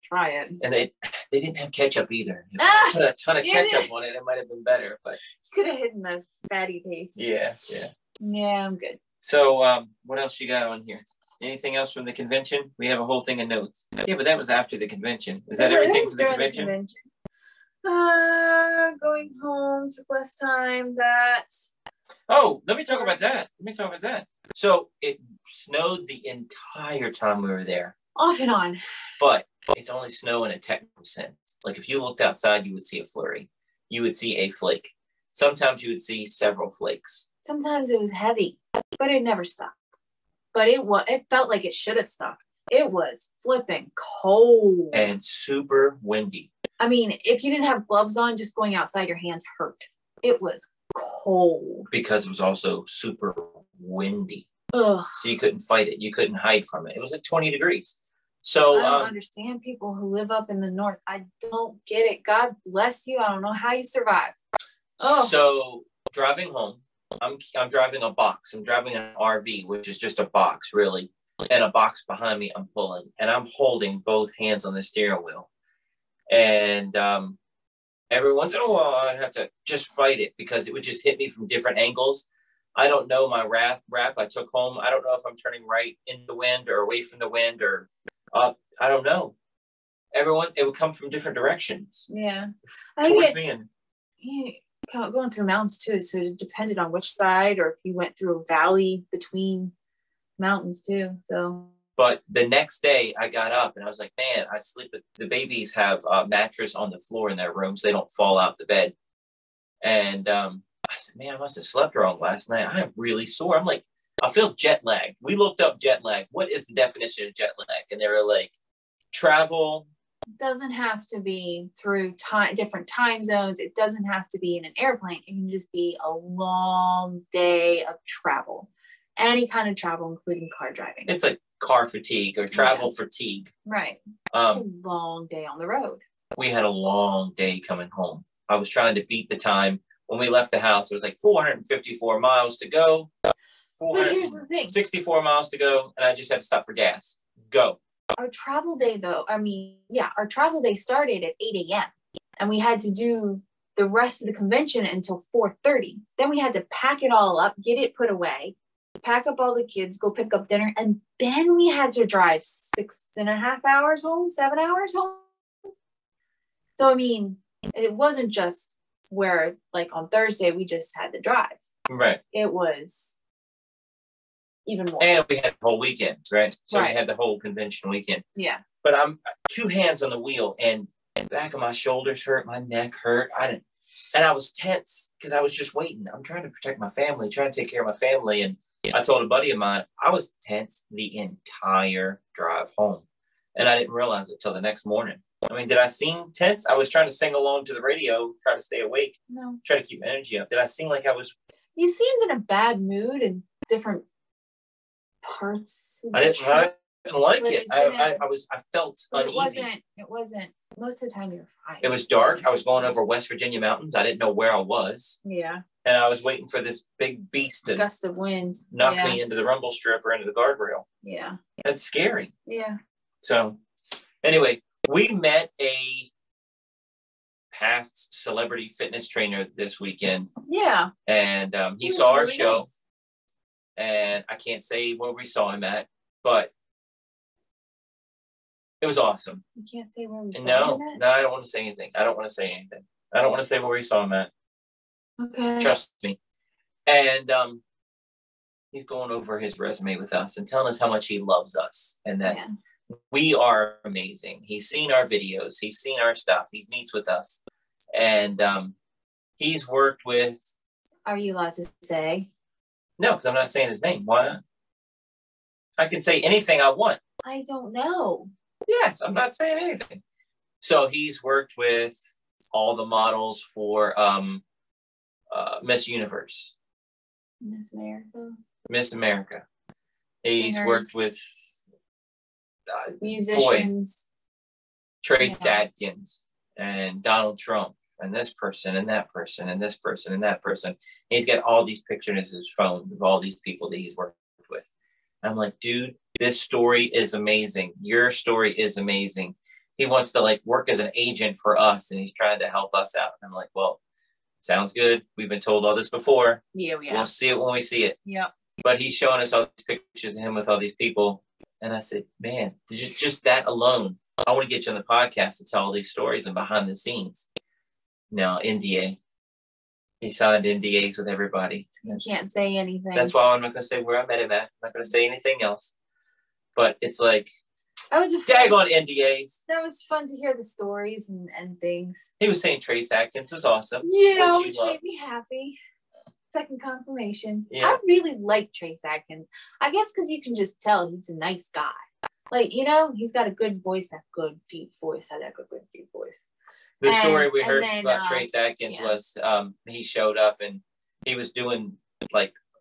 try it. And they didn't have ketchup either. If I put a ton of ketchup on it, it might have been better. But you could have hidden the fatty taste. Yeah. Yeah, I'm good. So what else you got on here? Anything else from the convention? We have a whole thing of notes. Yeah, but that was after the convention. Is that everything from the convention? Going home, took less time. Let me talk about that. So it snowed the entire time we were there. Off and on. But it's only snow in a technical sense. Like if you looked outside, you would see a flurry. You would see a flake. Sometimes you would see several flakes. Sometimes it was heavy, but it never stopped. But it felt like it should have stopped. It was flipping cold. And super windy. I mean, if you didn't have gloves on, just going outside, your hands hurt. It was cold. Because it was also super windy. Ugh. So you couldn't fight it. You couldn't hide from it. It was like 20 degrees. So I don't understand people who live up in the north. I don't get it. God bless you. I don't know how you survive. Oh. So driving home, I'm driving a box. I'm driving an RV, which is just a box, really. And a box behind me I'm pulling. And I'm holding both hands on the steering wheel. And every once in a while, I'd have to just fight it because it would just hit me from different angles. I don't know my wrap I took home. I don't know if I'm turning right in the wind or away from the wind or up. I don't know. It would come from different directions. Yeah. Towards me. And going through mountains too. So it depended on which side or if you went through a valley between mountains too. So. But the next day I got up and I was like, man, I sleep with the babies have a mattress on the floor in their room so they don't fall out the bed. And I said, man, I must have slept wrong last night. I am really sore. I'm like, I feel jet lagged. We looked up jet lag. What is the definition of jet lag? And they were like, travel. It doesn't have to be through different time zones. It doesn't have to be in an airplane. It can just be a long day of travel. Any kind of travel, including car driving. It's like car fatigue or travel fatigue. Right. It's a long day on the road. We had a long day coming home. I was trying to beat the time. When we left the house, it was like 454 miles to go. But here's the thing. 64 miles to go, and I just had to stop for gas. Go. Our travel day, though, our travel day started at 8 a.m. And we had to do the rest of the convention until 4:30. Then we had to pack it all up, get it put away, pack up all the kids, go pick up dinner, and then we had to drive 6.5 hours home, 7 hours home. So, I mean, it wasn't just where, like, on Thursday, we just had to drive. Right. It was even more. And we had the whole weekend, right? So we had the whole convention weekend. Yeah. But I'm 2 hands on the wheel, and the back of my shoulders hurt, my neck hurt. And I was tense because I was just waiting. I'm trying to protect my family, trying to take care of my family. And I told a buddy of mine, I was tense the entire drive home. And I didn't realize it till the next morning. I mean, did I seem tense? I was trying to sing along to the radio, try to stay awake, try to keep my energy up. Did I seem like I was? You seemed in a bad mood in different parts. I didn't like it. I felt uneasy. It wasn't. Most of the time, you're fine. It was dark. I was going over West Virginia mountains. I didn't know where I was. Yeah. And I was waiting for this big beast to gust of wind knock me into the rumble strip or into the guardrail. Yeah. That's scary. Yeah. So, anyway, we met a past celebrity fitness trainer this weekend. Yeah. And he saw our show. Nice. And I can't say where we saw him at, but it was awesome. You can't say where we saw him at? No, I don't want to say anything. I don't want to say where we saw him at. Okay. Trust me. And he's going over his resume with us and telling us how much he loves us and that we are amazing. He's seen our videos. He's seen our stuff. He meets with us. And he's worked with... Are you allowed to say? No, because I'm not saying his name. Why not? I can say anything I want. I don't know. Yes, I'm not saying anything. So he's worked with all the models for Miss Universe. Miss America. He's worked with musicians. Trace Adkins and Donald Trump and this person and that person and this person and that person. He's got all these pictures in his phone of all these people that he's worked with. I'm like, dude, this story is amazing. Your story is amazing. He wants to work as an agent for us and he's trying to help us out. And I'm like, well, sounds good. We've been told all this before. Yeah. We'll see it when we see it. Yep. But he's showing us all these pictures of him with all these people. And I said, man, just that alone, I want to get you on the podcast to tell all these stories and behind the scenes. No, NDA. He signed NDAs with everybody. You can't say anything. That's why I'm not going to say where I met him at. I'm not going to say anything else. But it's like, daggone NDAs. That was fun to hear the stories and things. He was saying Trace Adkins was awesome. Yeah, which made me happy. Second confirmation. Yeah. I really like Trace Adkins. I guess because you can just tell he's a nice guy. He's got a good voice, that good deep voice. I like a good deep voice. The story we heard about Trace Adkins was he showed up and he was doing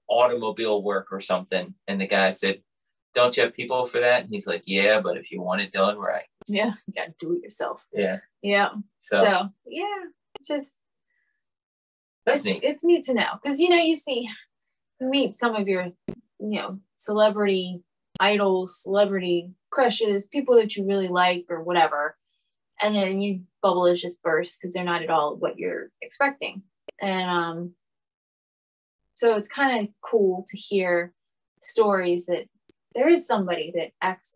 automobile work or something. And the guy said, don't you have people for that? And he's like, yeah, but if you want it done right. Yeah, you got to do it yourself. Yeah. Yeah. So that's neat. It's neat to know. Because, you meet some of your, celebrity idols, celebrity crushes, people that you really like or whatever. And then your bubble is just burst because they're not at all what you're expecting. And so it's kind of cool to hear stories that there is somebody that acts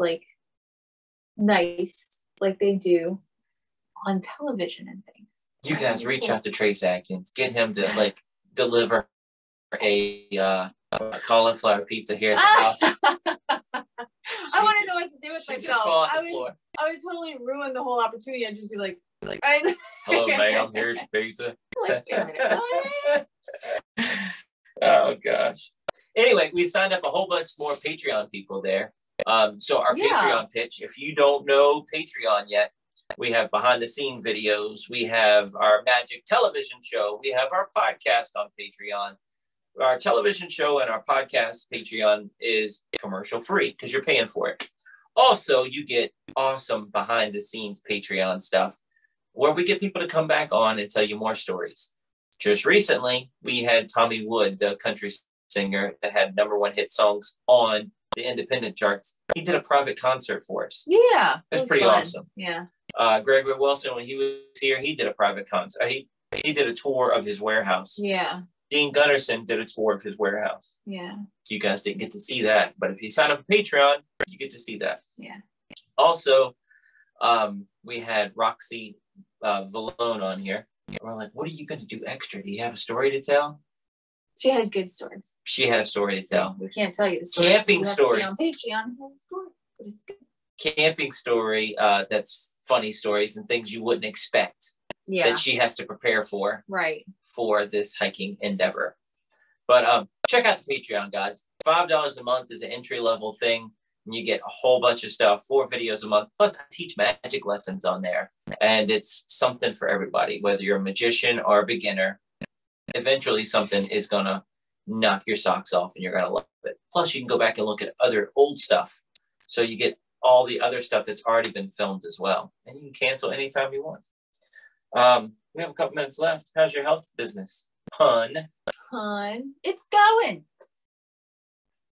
nice, like they do on television and things. You guys reach out to Trace Adkins. Get him to deliver a cauliflower pizza here at the house. I want to know what to do with myself. I would totally ruin the whole opportunity. I'd just be like, hello, ma'am. Here's your pizza. Oh gosh. Anyway, we signed up a whole bunch more Patreon people there. So our Patreon pitch. If you don't know Patreon yet, we have behind the scene videos. We have our Magic television show. We have our podcast on Patreon. Our television show and our podcast Patreon is commercial free because you're paying for it. Also, you get awesome behind the scenes Patreon stuff where we get people to come back on and tell you more stories. Just recently, we had Tommy Wood, the country singer that had #1 hit songs on the independent charts. He did a private concert for us. Yeah. It was pretty awesome. Yeah. Gregory Wilson, when he was here, he did a private concert. He did a tour of his warehouse. Yeah. Dean Gunnarsson did a tour of his warehouse. Yeah. You guys didn't get to see that, but if you sign up for Patreon, you get to see that. Yeah. Also, we had Roxy Vallone on here. We're like, what are you going to do extra? Do you have a story to tell? She had good stories. She had a story to tell. We can't tell you the story. Camping You have to stories. be on Patreon and have a story, but it's good. Camping story, that's funny stories and things you wouldn't expect Yeah. that she has to prepare for. Right. For this hiking endeavor. But check out the Patreon, guys. $5 a month is an entry-level thing, and you get a whole bunch of stuff, 4 videos a month. Plus, I teach magic lessons on there, and it's something for everybody, whether you're a magician or a beginner. Eventually, something is going to knock your socks off, and you're going to love it. Plus, you can go back and look at other old stuff, so you get all the other stuff that's already been filmed as well, and you can cancel anytime you want. We have a couple minutes left. How's your health business? Hun, it's going.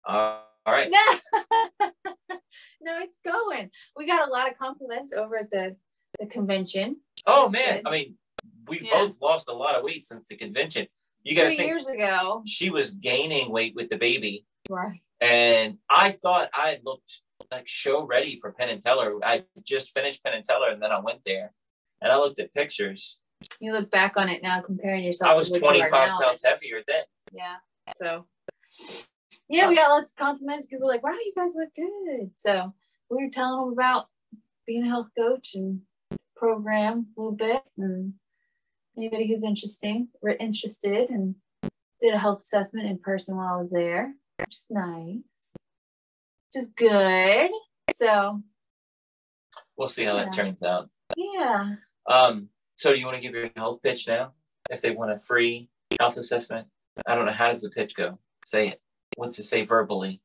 all right. No, it's going. We got a lot of compliments over at the convention. Oh, That's man. good. I mean, we both lost a lot of weight since the convention. You got to 3 think, years ago. she was gaining weight with the baby. Right. And I thought I looked like show ready for Penn and Teller. I just finished Penn and Teller, and then I went there. And I looked at pictures. You look back on it now, comparing yourself. I was to what you 25 are now. pounds heavier then. Yeah. So, yeah, we got lots of compliments. People were like, wow, you guys look good. So we were telling them about being a health coach and program a little bit. And anybody who's interested and did a health assessment in person while I was there, which is nice. Just good. So We'll see how that turns out. Yeah. So do you want to give your health pitch now? If they want a free health assessment? I don't know. How does the pitch go? Say it. What's it say verbally?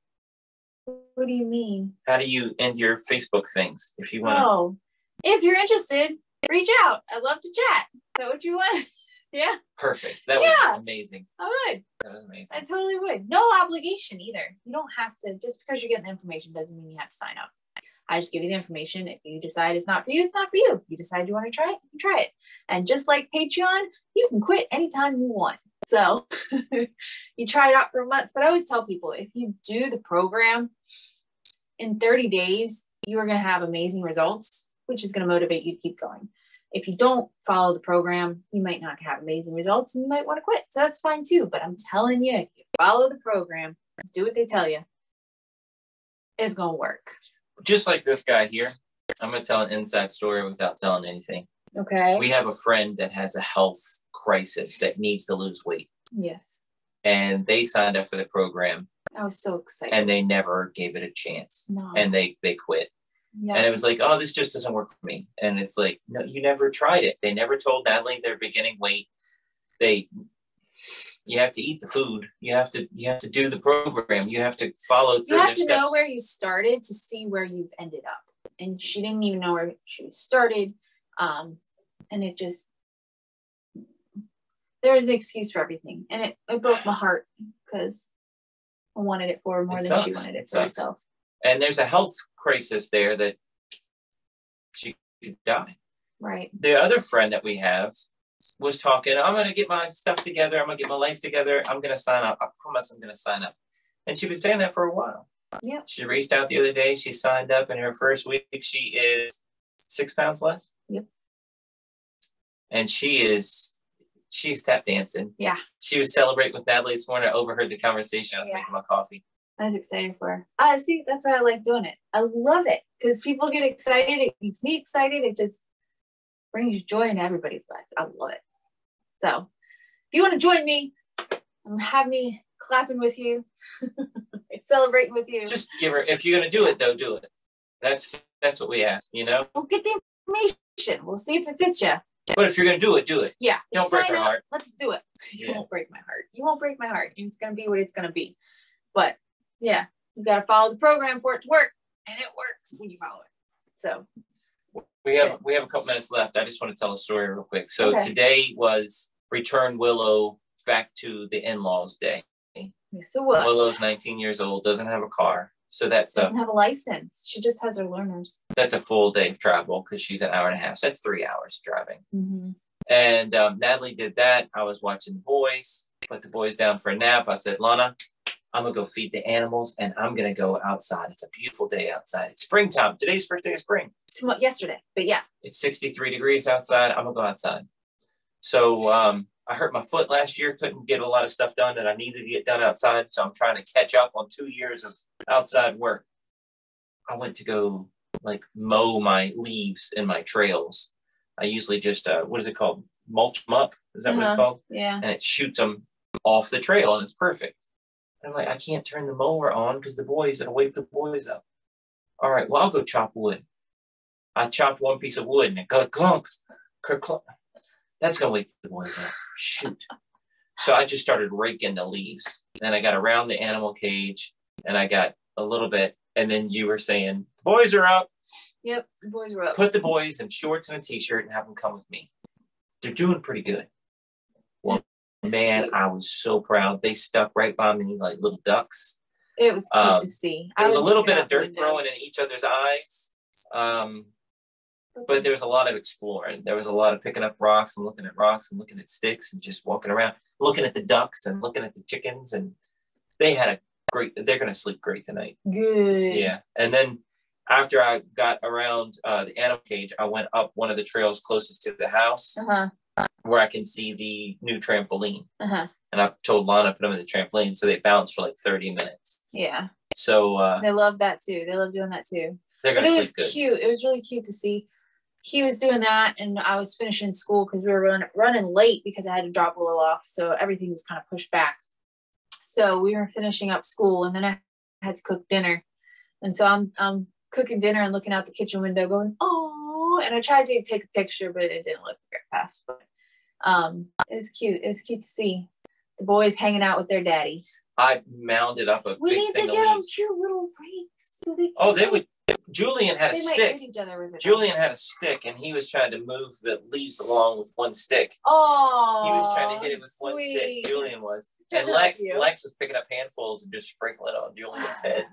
What do you mean? How do you end your Facebook things? If you want to. Oh, if you're interested, reach out. I'd love to chat. Is that what you want? Yeah. Perfect. That was amazing. I would. That was amazing. I totally would. No obligation either. You don't have to, just because you're getting the information doesn't mean you have to sign up. I just give you the information. If you decide it's not for you, it's not for you. If you decide you want to try it, you try it. And just like Patreon, you can quit anytime you want. So you try it out for a month. But I always tell people, if you do the program in 30 days, you are going to have amazing results, which is going to motivate you to keep going. If you don't follow the program, you might not have amazing results and you might want to quit. So that's fine too. But I'm telling you, if you follow the program, do what they tell you, it's going to work. Just like this guy here, I'm going to tell an inside story without telling anything. Okay. We have a friend that has a health crisis that needs to lose weight. Yes. And they signed up for the program. I was so excited. And they never gave it a chance. No. And they quit. Yeah. And it was like, oh, this just doesn't work for me. And it's like, no, you never tried it. They never told Natalie they're beginning weight. You have to eat the food. You have to do the program. You have to follow through. You have to know where you started to see where you've ended up. And she didn't even know where she started. And it just, there was an excuse for everything. And it broke my heart because I wanted it for her more than she wanted it for herself. And there's a health crisis there that she could die. Right. The other friend that we have was talking, I'm going to get my stuff together. I'm going to get my life together. I'm going to sign up. I promise I'm going to sign up. And she's been saying that for a while. Yeah. She reached out the other day. She signed up. In her first week, she is 6 pounds less. Yep. And she's tap dancing. Yeah. She was celebrating with Natalie this morning. I overheard the conversation. I was making my coffee. I was excited for her. See, that's why I like doing it. I love it because people get excited. It makes me excited. It just brings joy in everybody's life. I love it. So if you want to join me and have me clapping with you, celebrating with you. Just give her, if you're going to do it, though, do it. That's what we ask, you know? We'll get the information. We'll see if it fits you. But if you're going to do it, do it. Yeah. Don't break her heart. Let's do it. You won't break my heart. You won't break my heart. It's going to be what it's going to be. But yeah, you got to follow the program for it to work. And it works when you follow it. So we have a couple minutes left. I just want to tell a story real quick. So today was Return Willow back to the in-laws day. Yes, it was. Willow's 19 years old, doesn't have a car. So doesn't have a license. She just has her learners. That's a full day of travel because she's an hour and a half. So that's 3 hours driving. Mm-hmm. And Natalie did that. I was watching the boys, put the boys down for a nap. I said, Lana, I'm going to go feed the animals and I'm going to go outside. It's a beautiful day outside. It's springtime. Today's first day of spring. Yesterday, but yeah. It's 63 degrees outside. I'm going to go outside. So I hurt my foot last year, couldn't get a lot of stuff done that I needed to get done outside. So I'm trying to catch up on 2 years of outside work. I went to go like mow my leaves in my trails. I usually just, what is it called? Mulch them up. Is that what it's called? Yeah. And it shoots them off the trail and it's perfect. And I'm like, I can't turn the mower on because it'll wake the boys up. All right, well, I'll go chop wood. I chopped one piece of wood and it got clunk. That's going to wake the boys up. Shoot. So I just started raking the leaves. And I got around the animal cage and I got a little bit. And then you were saying, the boys are up. Yep, the boys were up. Put the boys in shorts and a t-shirt and have them come with me. They're doing pretty good. Well, man, cute. I was so proud. They stuck right by me like little ducks. It was cute to see. There was a little bit of dirt throwing in each other's eyes. But there was a lot of exploring. There was a lot of picking up rocks and looking at sticks and just walking around, looking at the ducks and looking at the chickens. And they had they're going to sleep great tonight. Good. Yeah. And then after I got around the animal cage, I went up one of the trails closest to the house where I can see the new trampoline. And I told Lana to put them in the trampoline so they bounce for like 30 minutes. Yeah. So they love that too. They love doing that too. They're going to sleep good. It was cute. It was really cute to see. He was doing that and I was finishing school because we were running late because I had to drop Willow off. So everything was kind of pushed back. So we were finishing up school and then I had to cook dinner. And so I'm cooking dinner and looking out the kitchen window going, oh, and I tried to take a picture, but it didn't look very fast. But it was cute. It was cute to see the boys hanging out with their daddy. I mounded up a we big need thing to of get them leaves. cute little rakes. So they would. Julian had a they might stick. hit each other with it. Julian had a stick, and he was trying to move the leaves along with one stick. Oh, he was trying to hit it with one stick. Julian was, and Lex was picking up handfuls and just sprinkling it on Julian's head.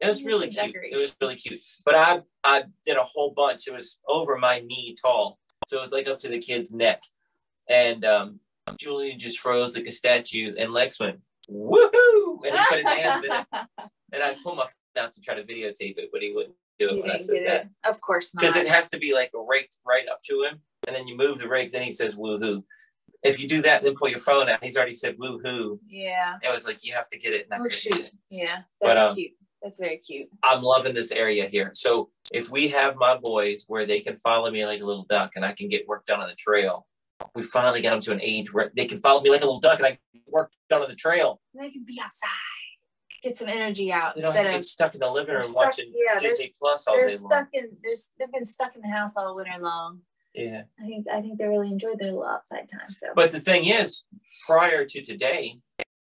It was really cute. It was really cute. But I did a whole bunch. It was over my knee tall, so it was like up to the kid's neck. And Julian just froze like a statue, and Lex went woohoo, and he put his hands in it. And I pulled my phone out to try to videotape it, but he wouldn't do it when I said that. Of course not. Because it has to be like a rake right up to him, and then you move the rake, then he says woohoo. If you do that and then pull your phone out, he's already said woohoo. Yeah. It was like you have to get it. Oh shoot! Yeah, that's cute. That's very cute. I'm loving this area here. So if we have my boys where they can follow me like a little duck, and I can get work done on the trail, we finally got them to an age where they can follow me like a little duck, and I can get work done on the trail. And they can be outside, get some energy out. They don't have to get stuck in the living room watching Disney Plus all day long. They've been stuck in the house all winter long. Yeah. I think they really enjoyed their little outside time. So. But the thing is, prior to today,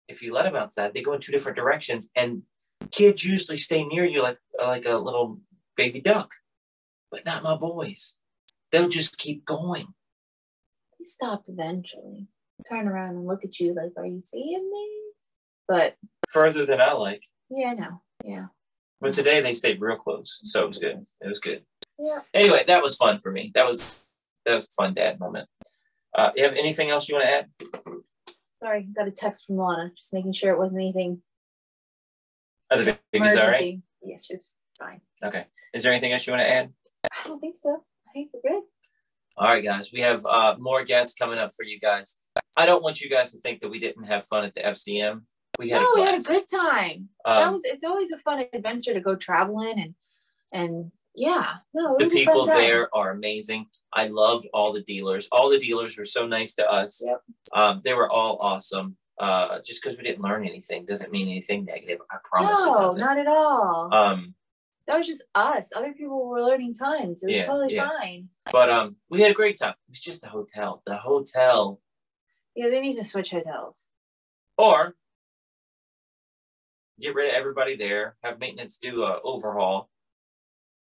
if you let them outside, they go in two different directions, and kids usually stay near you like a little baby duck. But not my boys. They'll just keep going. They stop eventually. Turn around and look at you like, are you seeing me? But further than I like. Yeah, no. Yeah. But today they stayed real close, so it was good. It was good. Yeah. Anyway, that was fun for me. That was a fun dad moment. You have anything else you want to add? Sorry, got a text from Lana, just making sure it wasn't anything. Are the babies all right? Yeah, she's fine. Okay. Is there anything else you want to add? I don't think so. I think we're good. All right, guys. We have more guests coming up for you guys. I don't want you guys to think that we didn't have fun at the FCM. We had a good time. It's always a fun adventure to go traveling and yeah. No, the people there are amazing. I loved all the dealers. All the dealers were so nice to us. Yep. They were all awesome. Just because we didn't learn anything doesn't mean anything negative. I promise it doesn't. doesn't. Not at all. That was just us. Other people were learning tons. It was totally fine. But we had a great time. It was just the hotel. The hotel. Yeah, they need to switch hotels. Or get rid of everybody there. Have maintenance do an overhaul.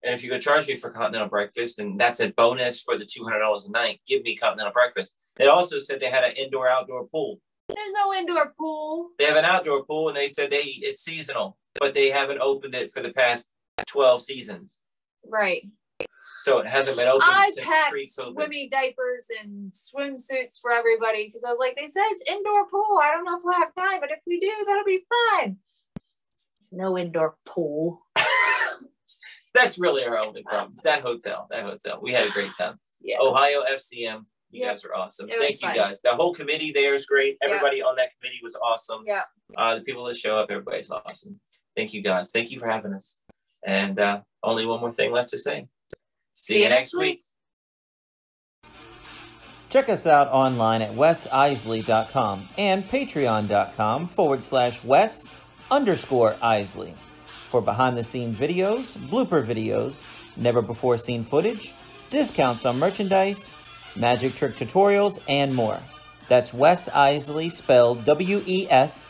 And if you go charge me for continental breakfast, and that's a bonus for the $200 a night, give me continental breakfast. They also said they had an indoor-outdoor pool. There's no indoor pool. They have an outdoor pool, and they said it's seasonal, but they haven't opened it for the past 12 seasons. Right. So it hasn't been open since packed pre-COVID. Swimming diapers and swimsuits for everybody because I was like, they said it's indoor pool. I don't know if we'll have time, but if we do, that'll be fine. No indoor pool. That's really our only problem. That hotel. We had a great time. Yeah. Ohio FCM. You guys are awesome. It was Thank you fun. guys. The whole committee there is great. Everybody on that committee was awesome. Yeah. The people that show up, everybody's awesome. Thank you guys. Thank you for having us. And only one more thing left to say. See you next week. Check us out online at wesiseli.com and patreon.com/Wes_Iseli for behind-the-scenes videos, blooper videos, never-before-seen footage, discounts on merchandise, magic trick tutorials, and more. That's Wes Iseli, spelled Wesiseli.